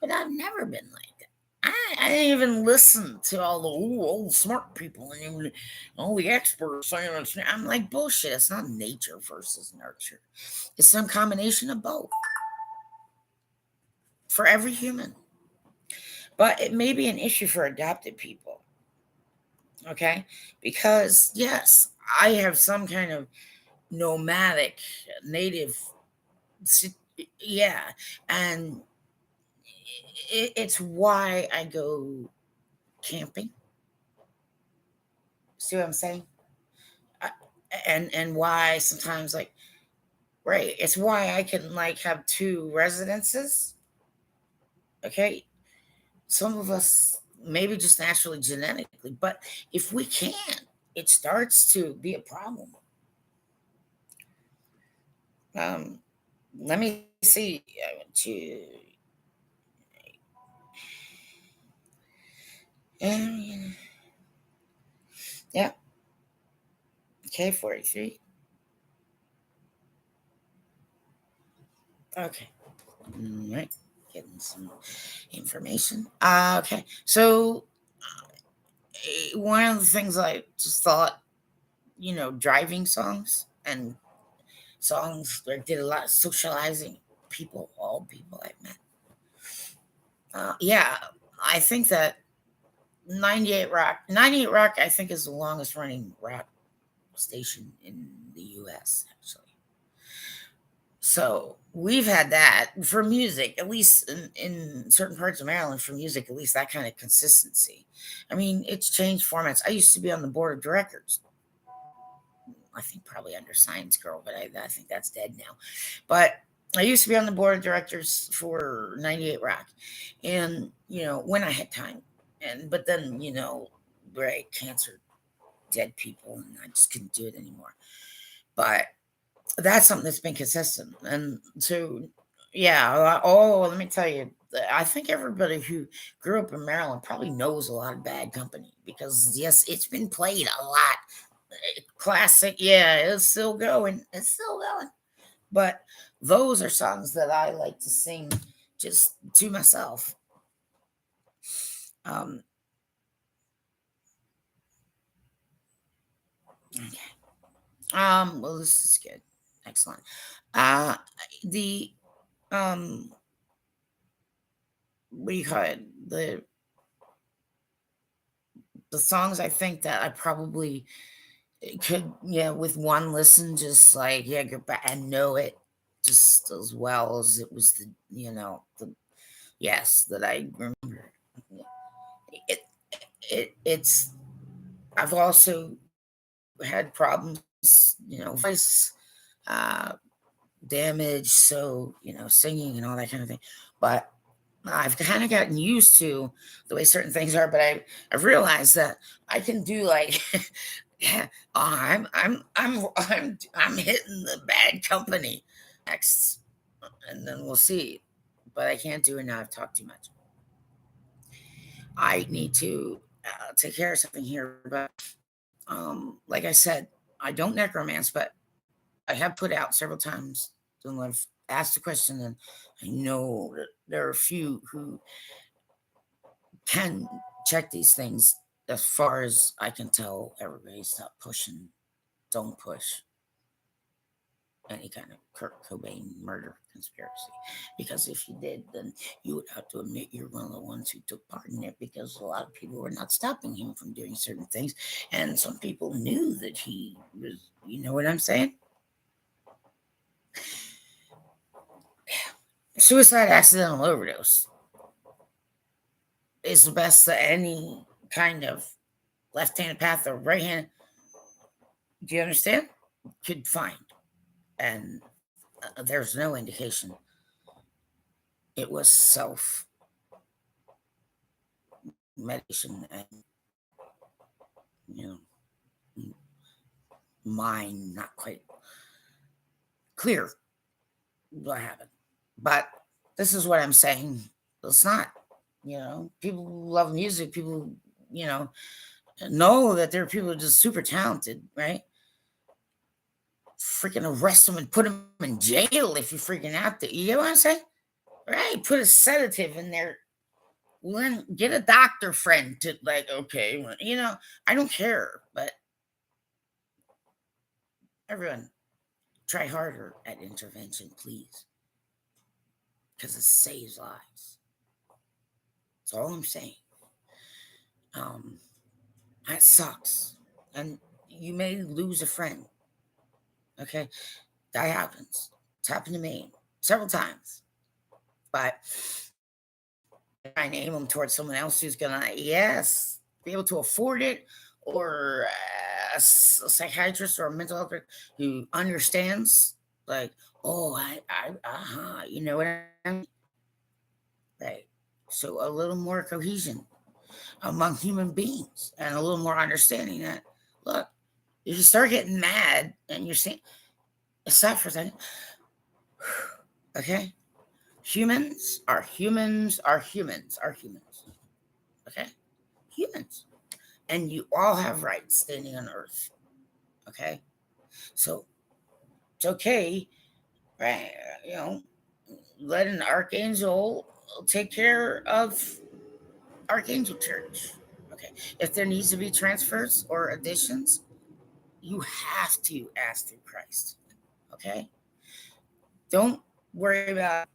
but I've never been like that. I didn't even listen to all the old smart people and all the experts saying it's. I'm like bullshit. It's not nature versus nurture. It's some combination of both. for every human. But it may be an issue for adopted people. Okay. Because, yes, I have some kind of nomadic native. Yeah. And it's why I go camping. See what I'm saying? I, and why sometimes, like, right, it's why I can like have two residences. Okay, some of us maybe just naturally genetically, but if we can't, it starts to be a problem. um Let me see. I went to, um, yeah. Okay, 43. Okay. All right, getting some information. Okay, so one of the things I just thought, driving songs and songs that did a lot of socializing. People, all people I've met. Yeah, I think that 98 Rock, I think, is the longest running rock station in the US, actually. So we've had that for music, at least in certain parts of Maryland, for music, at least that kind of consistency. I mean, it's changed formats. I used to be on the board of directors. I think probably under Science Girl, but I think that's dead now. But I used to be on the board of directors for 98 Rock. And, when I had time. But then, right, cancer, dead people, and I just couldn't do it anymore. But that's something that's been consistent. And so, yeah, let me tell you, I think everybody who grew up in Maryland probably knows a lot of Bad Company because, yes, it's been played a lot. Classic, yeah, it's still going. It's still going. But those are songs that I like to sing just to myself. Um, okay. Well, this is good. Excellent. Uh, the what do you call it? The songs I think that I probably could, yeah, with one listen, just like, yeah, go back and know it just as well as it was the yes, that I remember. It, it's. I've also had problems, voice uh, damage, so singing and all that kind of thing. But I've kind of gotten used to the way certain things are. But I've realized that I can do like, yeah, I'm hitting the Bad Company next, and then we'll see. But I can't do it now. I've talked too much. I need to take care of something here. But like I said, I don't necromance, but I have put out several times and I've asked the question, and I know that there are a few who can check these things. As far as I can tell, everybody stop pushing. Don't push any kind of Kurt Cobain murder conspiracy. Because if you did, then you would have to admit you're one of the ones who took part in it, because a lot of people were not stopping him from doing certain things. And some people knew that he was, you know what I'm saying? Suicide, accidental overdose is the best that any kind of left-handed path or right-handed, do you understand, could find. And there's no indication it was self medication and, you know, mind not quite clear what happened. But this is what I'm saying. It's not, people who love music, people, you know, know that there are people who are just super talented, right? Freaking arrest them and put them in jail if you're freaking out there. You get what I'm saying? Right? Put a sedative in there. Then get a doctor friend to, like, okay, well, I don't care, but everyone try harder at intervention, please. because it saves lives. That's all I'm saying. Um, that sucks. And you may lose a friend. Okay? That happens. It's happened to me several times. But I try and aim them towards someone else who's gonna, yes, be able to afford it, or a psychiatrist or a mental health who understands, like, oh, you know what I mean? Right. So a little more cohesion among human beings, and a little more understanding that, look, if you start getting mad and you're saying, stop for a second, okay? Humans are humans are humans are humans, okay? Humans. And you all have rights standing on earth, okay? So it's okay, right? You know, let an archangel take care of Archangel Church, okay? If there needs to be transfers or additions, you have to ask through Christ, okay? Don't worry about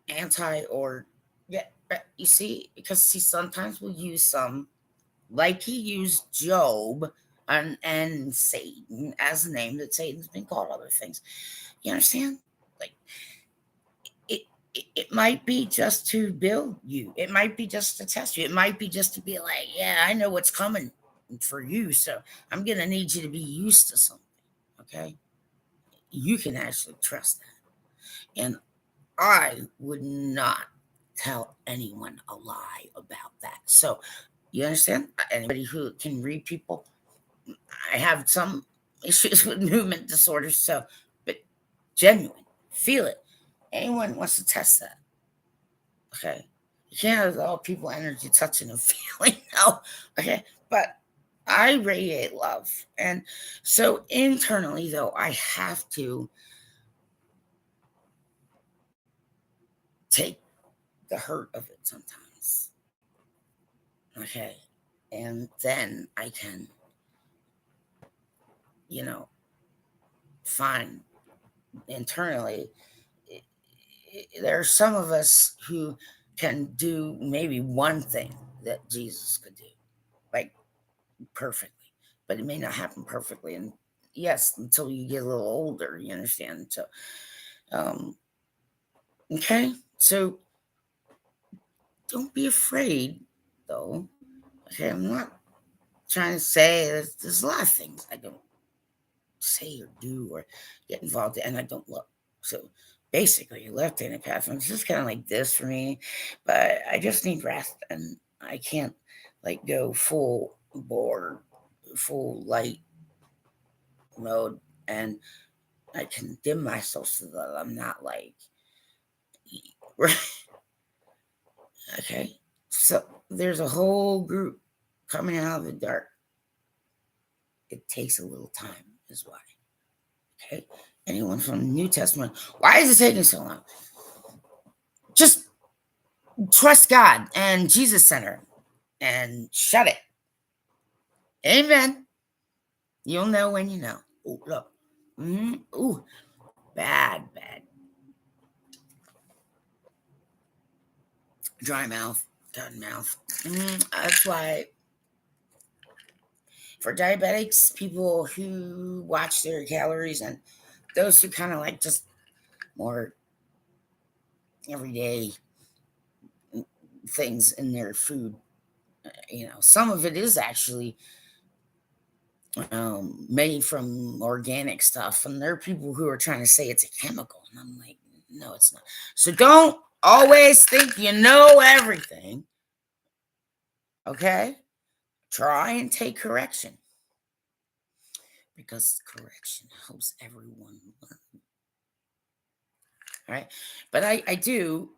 anti or, yeah, you see, because see, sometimes we'll use some, like he used Job and Satan as a name, that Satan's been called other things. You understand? Like, it, it might be just to build you. It might be just to test you. It might be just to be like, yeah, I know what's coming for you, so I'm gonna need you to be used to something. Okay, you can actually trust that, and I would not tell anyone a lie about that. So, you understand? Anybody who can read people, I have some issues with movement disorders, so, but genuine, feel it. Anyone wants to test that, okay? You can't have all people energy touching and feeling, no, okay? But I radiate love. And so internally, though, I have to take the hurt of it sometimes, okay? And then I can, you know, find internally, there are some of us who can do maybe one thing that Jesus could do, like, perfectly, but it may not happen perfectly. And yes, until you get a little older, you understand. So, um, okay, so don't be afraid, though. Okay, I'm not trying to say there's a lot of things I don't say or do or get involved in, and I don't look. So basically, left-handed pathway is just kind of like this for me, but I just need rest, and I can't like go full bore, full light mode, and I can dim myself so that I'm not like, okay. So there's a whole group coming out of the dark. It takes a little time, is why. Okay. Anyone from the New Testament, why is it taking so long? Just trust God and Jesus Center and shut it. Amen. You'll know when you know. Ooh, look. Ooh, bad, bad. Dry mouth, gun mouth. That's why for diabetics, people who watch their calories, and those who kind of like just more everyday things in their food, some of it is actually made from organic stuff, and there are people who are trying to say it's a chemical, and I'm like, no, it's not. So don't always think you know everything. Okay, try and take correction, because correction helps everyone learn. All right, but I do,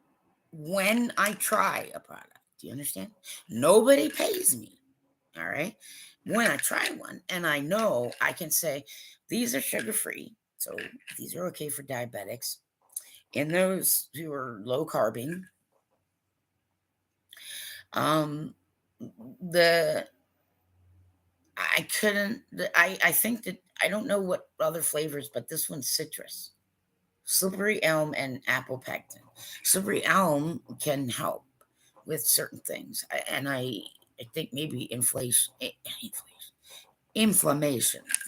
when I try a product, do you understand? Nobody pays me. All right, when I try one and I know, I can say these are sugar free, so these are okay for diabetics, and those who are low carbing. The I couldn't, I think that, I don't know what other flavors, but this one's citrus. slippery elm and apple pectin. Slippery elm can help with certain things, and I think maybe inflammation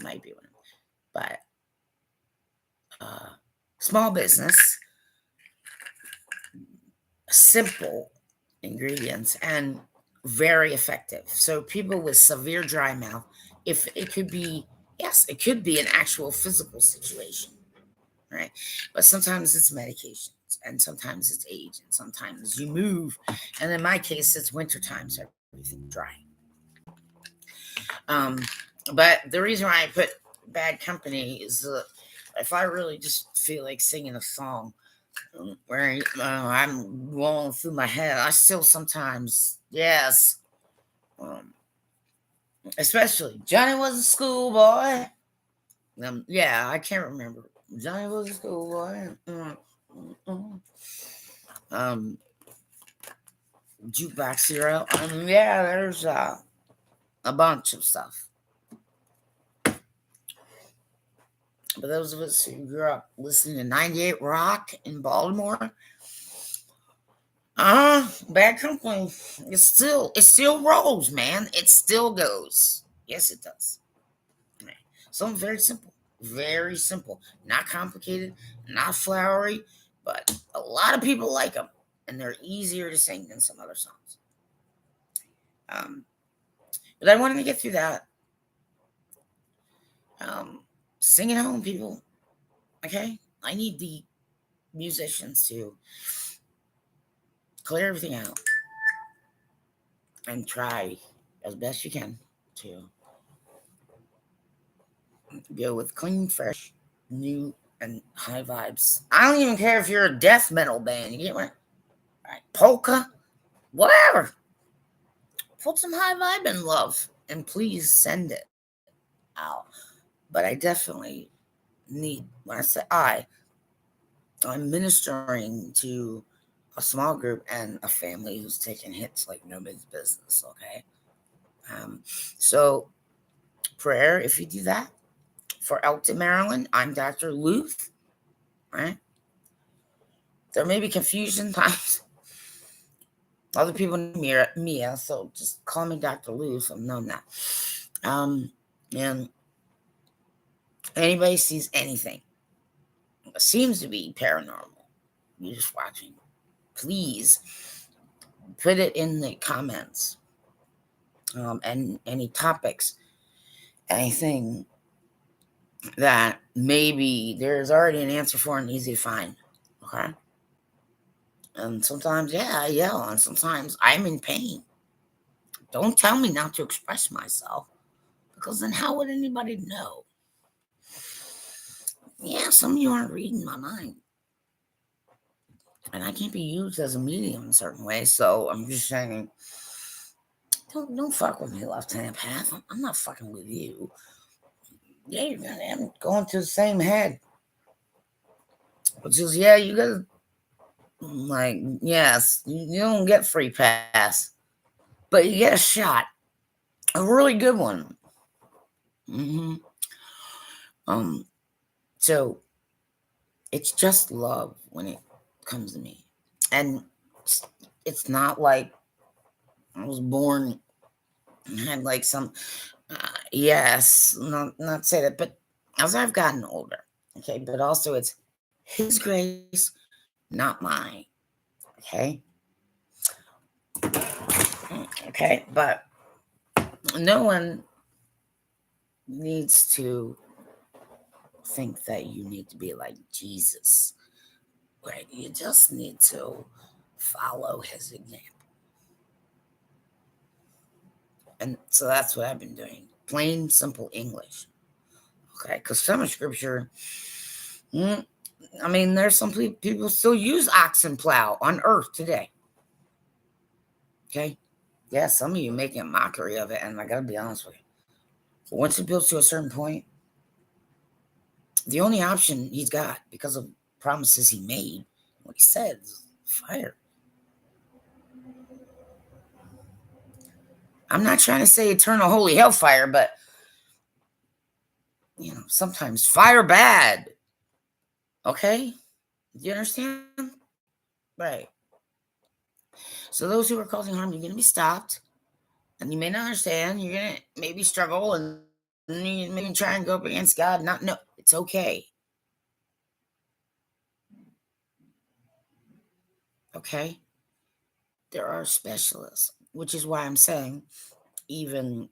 might be one, but uh, small business, simple ingredients, and very effective. So people with severe dry mouth, if it could be, yes, it could be an actual physical situation, right? But sometimes it's medications, and sometimes it's age, and sometimes you move. And in my case, it's wintertime, so everything's dry. Um, but the reason why I put bad company is if I really just feel like singing a song where I'm rolling through my head, I still sometimes, yes, um, especially Johnny was a schoolboy. Yeah, I can't remember. Johnny was a schoolboy. Um, Jukebox Hero. Yeah, there's a bunch of stuff. But those of us who grew up listening to 98 Rock in Baltimore, bad company. It still rolls, man. It still goes. Yes, it does. Right. Something very simple. Very simple. Not complicated, not flowery, but a lot of people like them. And they're easier to sing than some other songs. Um, but I wanted to get through that. Sing at home, people. Okay? I need the musicians to clear everything out and try as best you can to go with clean, fresh, new, and high vibes. I don't even care if you're a death metal band. You get what? Right. Polka, whatever. Put some high vibe in love, and please send it out. But I definitely need, when I say I'm ministering to a small group and a family who's taking hits like nobody's business, okay? So prayer, if you do that. For Elton, Maryland, I'm Dr. Lueth, right? There may be confusion times. Other people know Mia, so just call me Dr. Lueth. I'm known that. And anybody sees anything seems to be paranormal, you're just watching, please put it in the comments. And any topics, anything that maybe there's already an answer for and easy to find. Okay. And sometimes, yeah, I yell, and sometimes I'm in pain. Don't tell me not to express myself, because then how would anybody know? Yeah, some of you aren't reading my mind. And I can't be used as a medium in certain ways, so I'm just saying, don't fuck with me, Lieutenant Path. I'm not fucking with you. Yeah, you're gonna going to the same head. Which is, yeah, you gotta, like, yes, you don't get free pass, but you get a shot. A really good one. Mm-hmm. So it's just love when it comes to me. And it's not like I was born and had like some, yes, not say that, but as I've gotten older, okay, but also it's His grace, not mine, okay? Okay, but no one needs to think that you need to be like Jesus, right? You just need to follow his example. And so that's what I've been doing. Plain, simple English. Okay, because some of scripture, I mean, there's some people still use ox and plow on earth today. Okay? Yeah, some of you making a mockery of it, and I gotta be honest with you. Once it builds to a certain point, the only option he's got, because of promises he made, what he said, is fire. I'm not trying to say eternal holy hellfire, but sometimes fire bad. Okay? Do you understand? Right. So those who are causing harm, you're going to be stopped. And you may not understand. You're going to maybe struggle and you maybe try and go up against God. Not, no, it's okay. Okay? There are specialists, which is why I'm saying, even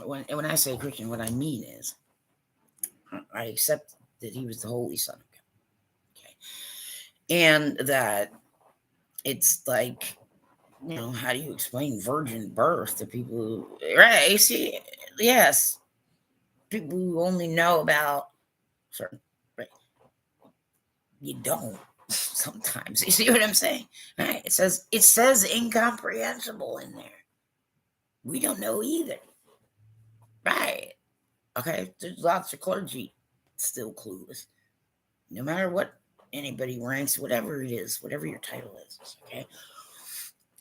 when I say Christian, what I mean is I accept that he was the Holy Son of God. Okay? And that it's like, how do you explain virgin birth to people who, right? You see, yes, people who only know about certain, right? You don't sometimes. You see what I'm saying? Right? It says incomprehensible in there. We don't know either. Right. Okay. There's lots of clergy still clueless. No matter what anybody ranks, whatever it is, whatever your title is. Okay.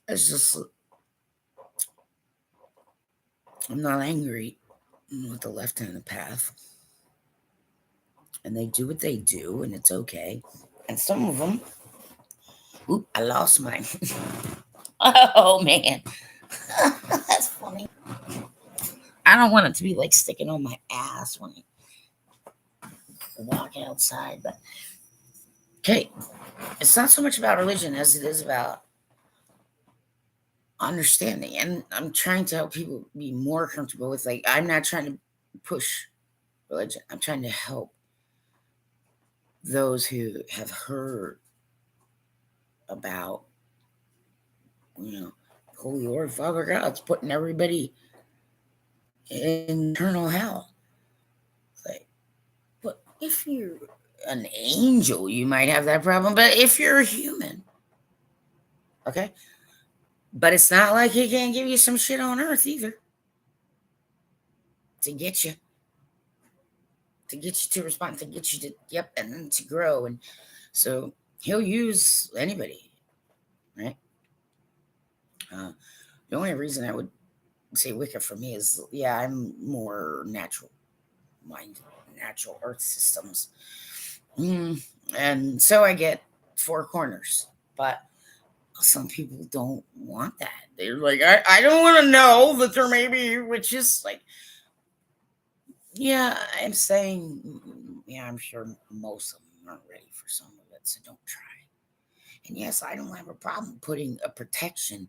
It's just, I'm not angry with the left hand of the path. And they do what they do, and it's okay. And some of them, I lost mine. Oh man. That's funny. I don't want it to be like sticking on my ass when I walk outside, but okay. It's not so much about religion as it is about understanding. And I'm trying to help people be more comfortable with, like, I'm not trying to push religion. I'm trying to help those who have heard about, Holy Lord Father God's putting everybody in eternal hell. Like, but if you're an angel, you might have that problem. But if you're a human, okay? But it's not like he can't give you some shit on earth either to get you, to respond, to get you to, yep, and then to grow. And so he'll use anybody, right? The only reason I would say Wicca for me is, yeah, I'm more natural minded, natural earth systems. And so I get four corners, but some people don't want that. They're like, I don't want to know that there may be, which is like, yeah, I'm saying, yeah, I'm sure most of them aren't ready for some of it, so don't try. And yes, I don't have a problem putting a protection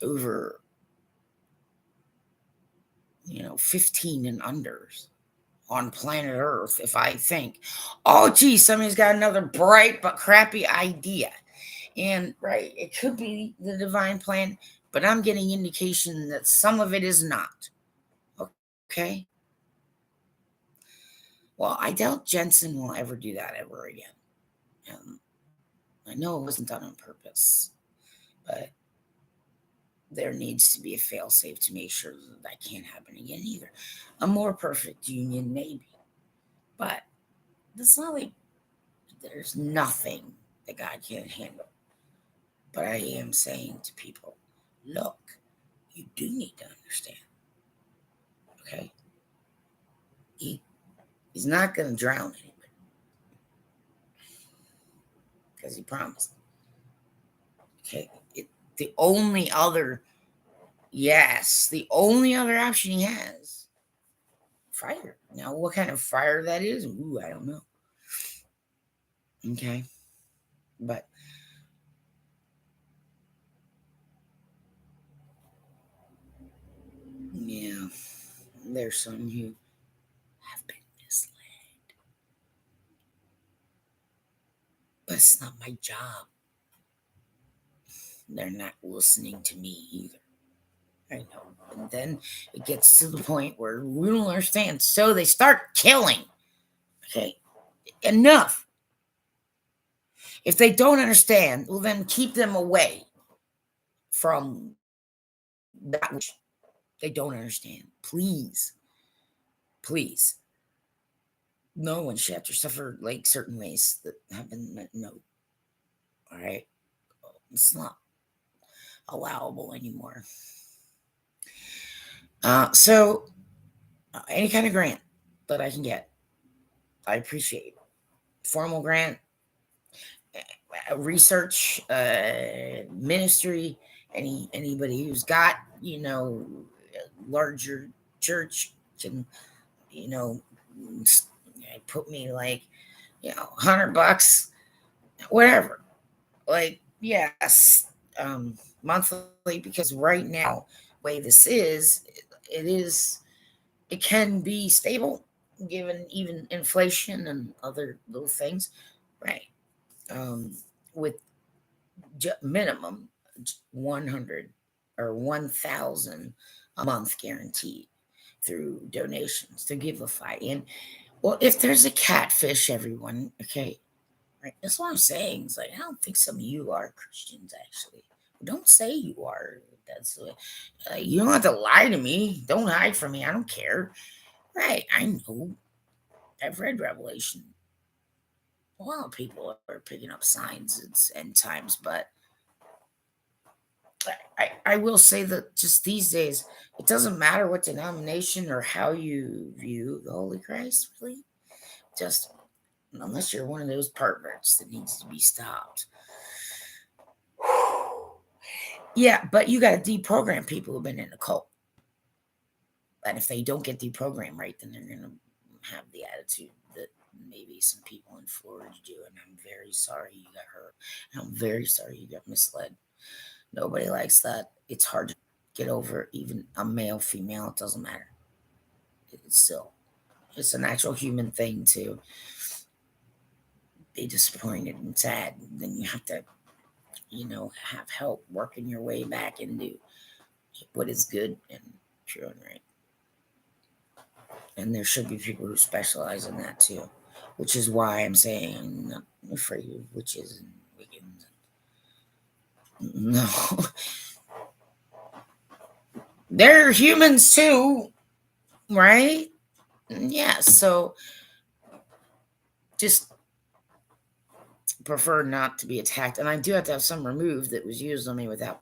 over, 15 and unders on planet Earth if I think, oh, gee, somebody's got another bright but crappy idea. And, right, it could be the divine plan, but I'm getting indication that some of it is not. Okay? Well, I doubt Jensen will ever do that ever again. I know it wasn't done on purpose, but there needs to be a failsafe to make sure that can't happen again either. A more perfect union, maybe. But it's not like there's nothing that God can't handle. But I am saying to people, look, you do need to understand. Okay? He's not going to drown anybody. Because he promised. Okay? The only other option he has, fire. Now, what kind of fire that is, I don't know. Okay? But yeah, there's some who have been misled. But it's not my job. They're not listening to me either. I know. And then it gets to the point where we don't understand. So they start killing. Okay? Enough. If they don't understand, well, then keep them away from that which they don't understand. Please. Please. No one should have to suffer like certain ways that have been meant. No. All right? It's not allowable anymore. So, any kind of grant that I can get, I appreciate. Formal grant, research ministry, anybody who's got larger church can you know put me like $100, whatever. Like, yes, monthly, because right now, way this is, it is, it can be stable given even inflation and other little things, right? With minimum 100 or 1,000 a month guaranteed through donations to Giveify. And well, if there's a catfish, everyone, okay, right? That's what I'm saying. It's like I don't think some of you are Christians actually. Don't say you are. That's you don't have to lie to me. Don't hide from me. I don't care. Right? I know. I've read Revelation. A lot of people are picking up signs. It's end times, but I will say that just these days, it doesn't matter what denomination or how you view the Holy Christ. Really, just unless you're one of those perverts that needs to be stopped. Yeah, but you got to deprogram people who've been in a cult. And if they don't get deprogrammed right, then they're going to have the attitude that maybe some people in Florida do. And I'm very sorry you got hurt. And I'm very sorry you got misled. Nobody likes that. It's hard to get over, even a male, female, it doesn't matter. It's still, it's a natural human thing to be disappointed and sad. And then you have to, have help working your way back into what is good and true and right. And there should be people who specialize in that too, which is why I'm saying I'm not afraid of witches and Wiccans. No, they're humans too, right? Yeah, so just prefer not to be attacked. And I do have to have some removed that was used on me without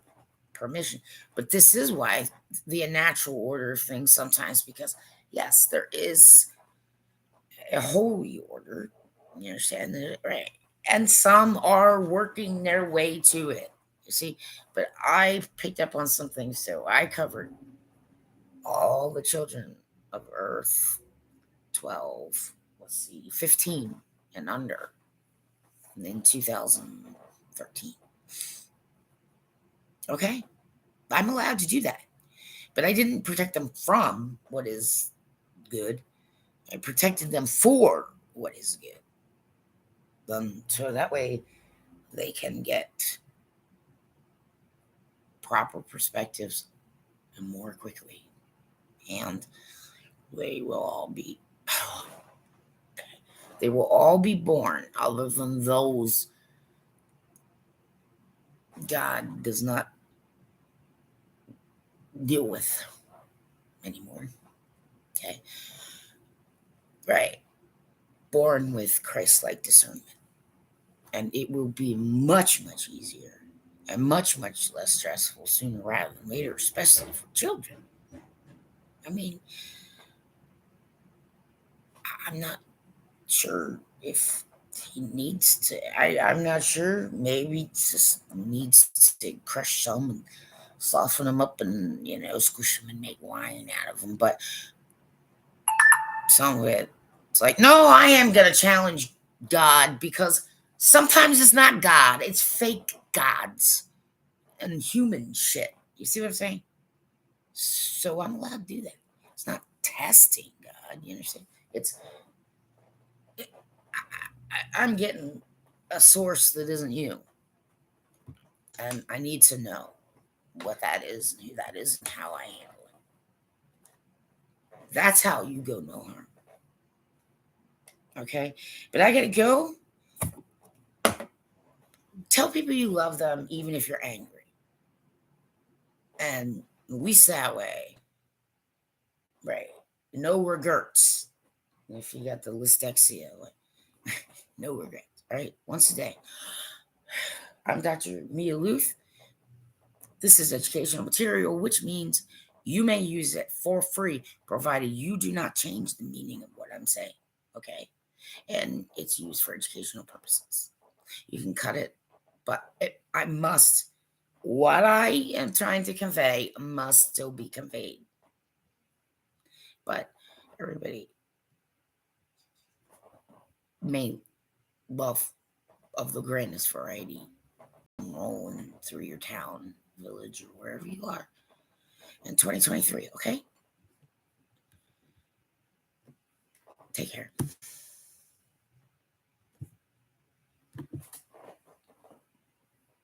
permission. But this is why the natural order of things sometimes, because yes, there is a holy order. You understand that, right? And some are working their way to it. You see, but I picked up on something, so I covered all the children of Earth, 12, let's see, 15 and under in 2013. Okay, I'm allowed to do that, but I didn't protect them from what is good. I protected them for what is good. So that way they can get proper perspectives and more quickly. And they will all be they will all be born, other than those God does not deal with anymore. Okay. Right. Born with Christ-like discernment. And it will be much, much easier and much, much less stressful sooner rather than later, especially for children. I mean, I'm not sure if he needs to. I'm not sure. Maybe just needs to crush some and soften them up and squish them and make wine out of them. But some of it's like, no, I am gonna challenge God, because sometimes it's not God, it's fake gods and human shit. You see what I'm saying? So I'm allowed to do that. It's not testing God. You understand? It's I'm getting a source that isn't you, and I need to know what that is and who that is and how I handle it. That's how you go no harm. Okay, but I gotta go. Tell people you love them even if you're angry, and we that way, right? No regrets. If you got the listexia, no regrets. All right, once a day. I'm Dr. Mia Lueth. This is educational material, which means you may use it for free, provided you do not change the meaning of what I'm saying. Okay, and it's used for educational purposes. You can cut it But what I am trying to convey must still be conveyed. But everybody may love of the grandest variety rolling through your town, village, or wherever you are in 2023, okay? Take care.